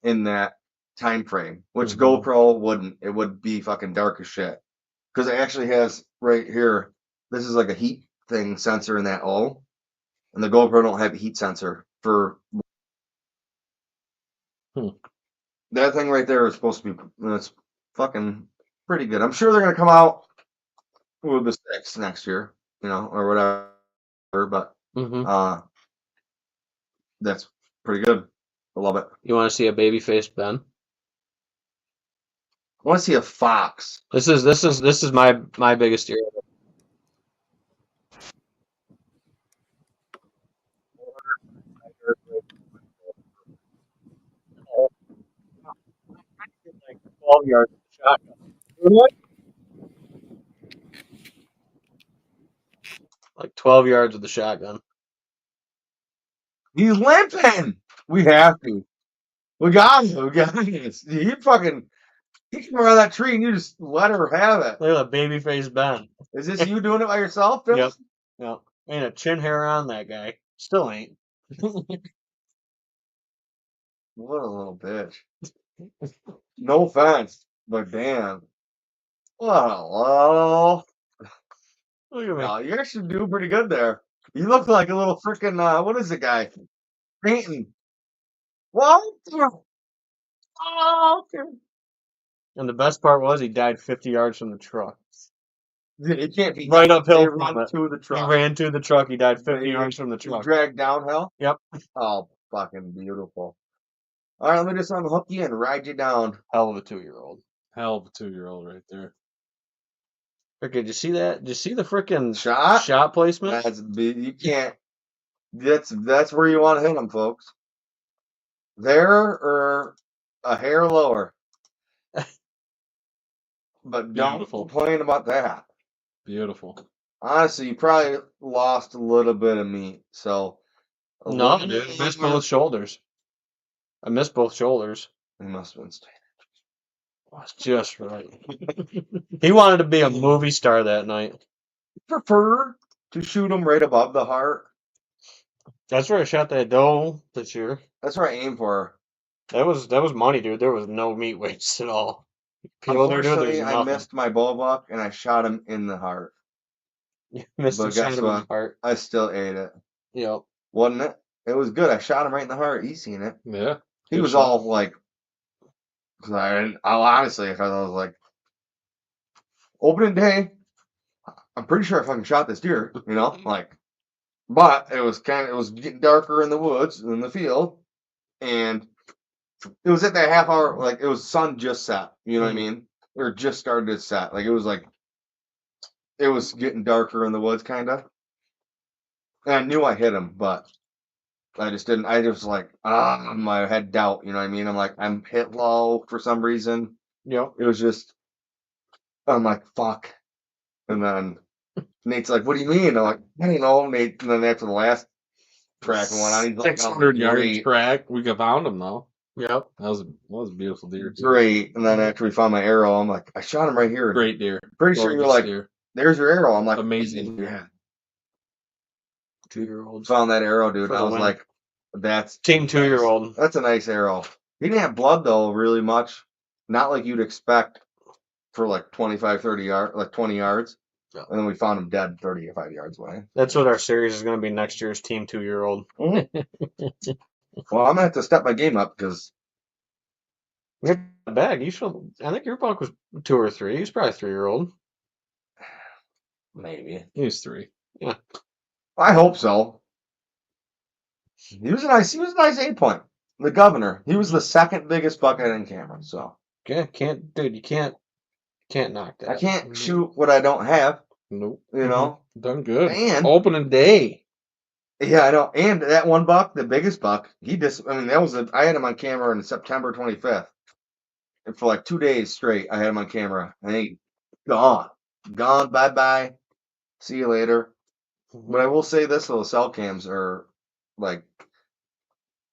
in that time frame, which Mhm. GoPro wouldn't. It would be fucking dark as shit because it actually has right here. This is like a heat thing sensor in that O, and the GoPro don't have a heat sensor for. That thing right there is supposed to be. It's fucking pretty good. I'm sure they're gonna come out with the 6 next year, you know, or whatever. But Mm-hmm. that's pretty good. I love it. You want to see a baby faced Ben? I want to see a fox. This is my biggest deer. Like 12 yards of the shotgun. Like 12 yards of the shotgun. He's limping. We have to. We got him. We got him. You fucking, he came around that tree and you just let her have it. Look at that baby face Ben. Is this you doing it by yourself, Phil? Yep. Yep. Ain't a chin hair on that guy. Still ain't. What a little bitch. No offense, but damn. Well, Look at me. no, you actually do pretty good there. You look like a little freaking, what is the guy? Painting. What? Oh, okay. And the best part was he died 50 yards from the truck. It can't be Right They uphill from run it. to the He truck. ran to the truck. He died 50 They yards from the truck. Dragged downhill. Yep. Oh, fucking beautiful. All right, let me just unhook you and ride you down. Hell of a 2-year-old. Hell of a 2-year-old right there. Okay, did you see that? Did you see the freaking Shot. shot placement? You can't. That's where you want to hit them, folks. There or a hair lower. But don't Beautiful. complain about that. Beautiful. Honestly, you probably lost a little bit of meat. So No, dude. I missed both shoulders. I missed both shoulders. He must have been staying. That's just right. He wanted to be a movie star that night. Prefer to shoot him right above the heart. That's where I shot that doe this year. That's where I aim for. That was money, dude. There was no meat waste at all. People there, dude, Unfortunately, there's I nothing. missed my bull buck and I shot him in the heart. You missed But the shot guess of the what? heart. I still ate it. Yep. Wasn't it? It was good. I shot him right in the heart. He seen it. Yeah. He Good was shot. all like, cause honestly, I was like, opening day, I'm pretty sure I fucking shot this deer, like, but it was getting darker in the woods, in the field, and it was at that half hour, like, it was sun just set, you know what I mean? Or just started to set. Like, it was getting darker in the woods, kind of. And I knew I hit him, but I just didn't. I just like, my head doubt, you know what I mean? I'm like, I'm hit low for some reason. Yep. It was just, I'm like, fuck. And then Nate's like, what do you mean? I'm like, I don't know, Nate. And then after the last track went on, he's like, 600 yard great. track. We found him though. Yep. That was a beautiful deer. Too. Great. And then after we found my arrow, I'm like, I shot him right here. Great deer. Pretty sure you're Gorgeous like, deer. there's your arrow. I'm like, Amazing. Yeah. 2-year-olds. Found that arrow, dude. For I the was win. like, that's Team 2-year-old. That's a nice arrow. He didn't have blood though, really much. Not like you'd expect for like 25, 30 yards, like 20 yards. Yeah. And then we found him dead 35 yards away. That's what our series is going to be next year's Team 2-year-old. Well, I'm gonna have to step my game up because You're bag. You should. I think your buck was 2 or 3. He's probably 3-year-old. maybe. He's 3. I hope so. He was a nice 8 point. The governor. He was the second biggest buck I had in camera. So Okay, you can't knock that. I can't shoot what I don't have. Nope. You know. Done good. And Opening day. yeah, I know. And that one buck, the biggest buck, I had him on camera on September 25th. And for like 2 days straight, I had him on camera. And he gone. Gone, bye-bye. See you later. But I will say this, though, the cell cams are like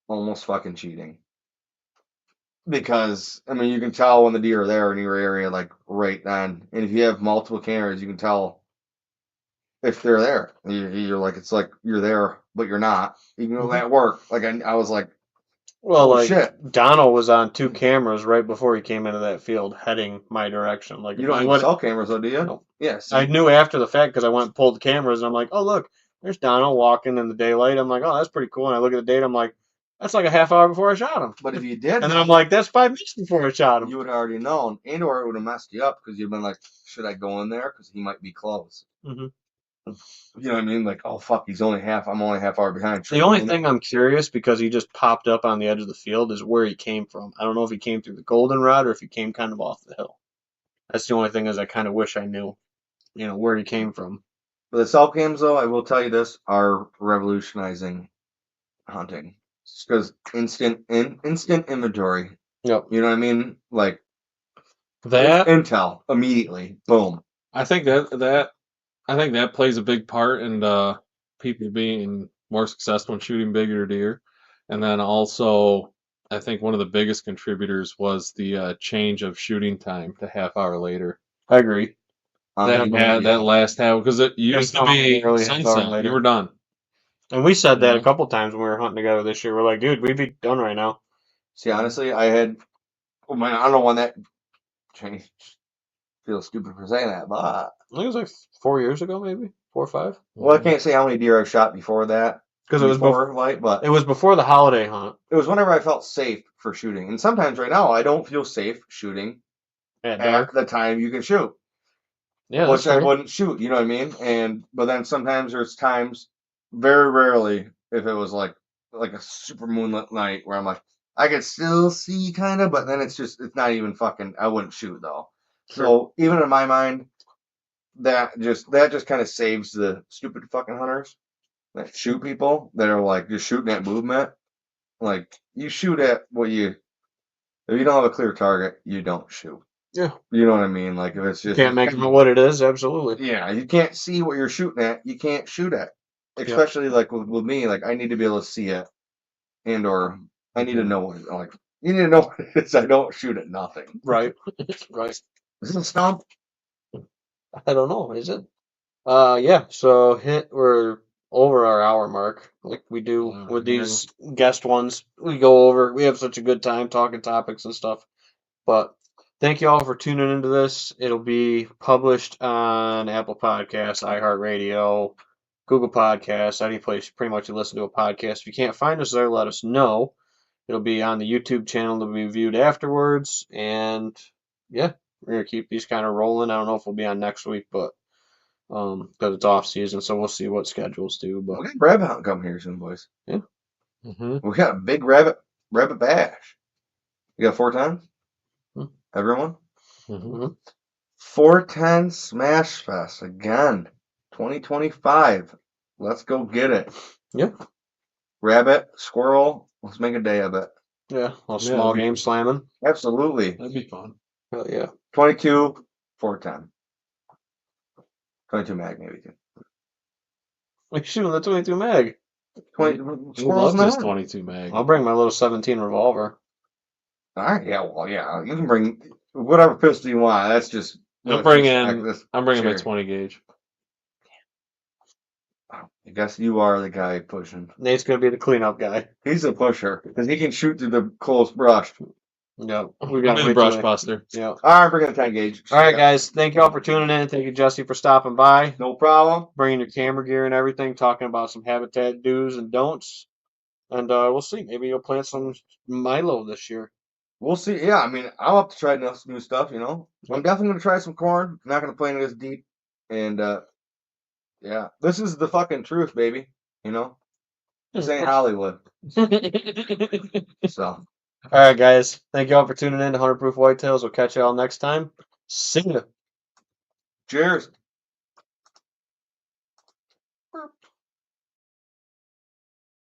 almost fucking cheating. Because, I mean, you can tell when the deer are there in your area, like right then. And if you have multiple cameras, you can tell if they're there. You're like, it's like you're there, but you're not. Even though that work. Like, I was like, Well, oh, like shit. Donald was on 2 cameras right before he came into that field, heading my direction. Like You don't have cell cameras, though, do you? Nope. Yes. I knew after the fact because I went and pulled the cameras, and I'm like, oh look, there's Donald walking in the daylight. I'm like, oh, that's pretty cool. And I look at the date, I'm like, that's like a half hour before I shot him. But if you did, And then I'm like, that's 5 minutes before I shot him. you would have already known, and or it would have messed you up because you'd been like, should I go in there? Because he might be close. Mm-hmm. You know what I mean? Like, oh fuck, I'm only half hour behind. The only thing I'm curious, because he just popped up on the edge of the field, is where he came from. I don't know if he came through the goldenrod or if he came kind of off the hill. That's the only thing is I kind of wish I knew, where he came from. But the cell cams, though, I will tell you this, are revolutionizing hunting. Because instant inventory. Yep. You know what I mean? Like That intel immediately, boom. I think that plays a big part in people being more successful in shooting bigger deer, and then also I think one of the biggest contributors was the change of shooting time to half hour later. I agree. That last half, because it used to be early, half hour sunset. later. You were done. And we said that a Mhm. couple times when we were hunting together this year. We're like, dude, we'd be done right now. See, honestly, I don't know when that changed. Feel stupid for saying that, but I think it was like 4 years ago, maybe 4 or 5. well, I can't say how many deer I've shot before that. Because it was before light, but it was before the holiday hunt. it was whenever I felt safe for shooting. And sometimes right now I don't feel safe shooting At at dark. the time you can shoot, Yeah, that's which I fair. wouldn't shoot. You know what I mean? But then sometimes there's times, very rarely, if it was like a super moonlit night where I'm like, I could still see kind of, but then it's not even fucking. I wouldn't shoot though. Sure. So even in my mind, that just kind of saves the stupid fucking hunters that shoot people that are like just shooting at movement. Like you shoot at what you. If you don't have a clear target, you don't shoot. Yeah. You know what I mean? Like if it's just Can't make it what it is, absolutely. yeah, you can't see what you're shooting at. You can't shoot at. Especially like with me, like I need to be able to see it, and or I need to know what like you need to know what it is. I don't shoot at nothing. Right. Right. Is this a stump? I don't know, is it? Yeah, so we're over our hour mark, like we do with these guest ones. We go over, we have such a good time talking topics and stuff. But thank you all for tuning into this. It'll be published on Apple Podcasts, iHeartRadio, Google Podcasts, any place pretty much you listen to a podcast. If you can't find us there, let us know. It'll be on the YouTube channel to be viewed afterwards. And yeah, we're gonna keep these kind of rolling. I don't know if we'll be on next week, but because it's off season, so we'll see what schedules do. But We got rabbit hunting coming here soon, boys. yeah, We got a big rabbit bash. You got 410? Everyone? Mhm. 410 Smash Fest again. 2025. Let's go get it. Yeah. Rabbit, squirrel. Let's make a day of it. Yeah, a small that'd be game cool. slamming. Absolutely. That'd be fun. Hell yeah. 22, 410. 22 mag, maybe. Like shooting the 22 mag. 20 Who squirrels loves in the this head. 22 mag? I'll bring my little 17 revolver. All right, yeah, well, yeah. You can bring whatever pistol you want. That's just. I'm bringing my cherry. 20 gauge. I guess you are the guy pushing. Nate's gonna be the cleanup guy. He's a pusher because he can shoot through the close brush. Yep. We've got a brush buster. Yep. All right, bring in 10 gauge. All right, guys. Thank you all for tuning in. Thank you, Jesse, for stopping by, No problem. bringing your camera gear and everything, talking about some habitat do's and don'ts. And we'll see. Maybe you'll plant some Milo this year. We'll see. Yeah, I mean, I'll have to try new stuff, you know. I'm definitely going to try some corn. I'm not going to plant it as deep. And, yeah, this is the fucking truth, baby. You know? This ain't Hollywood. So. All right, guys. Thank you all for tuning in to 100 Proof Whitetails. We'll catch you all next time. See ya. Cheers.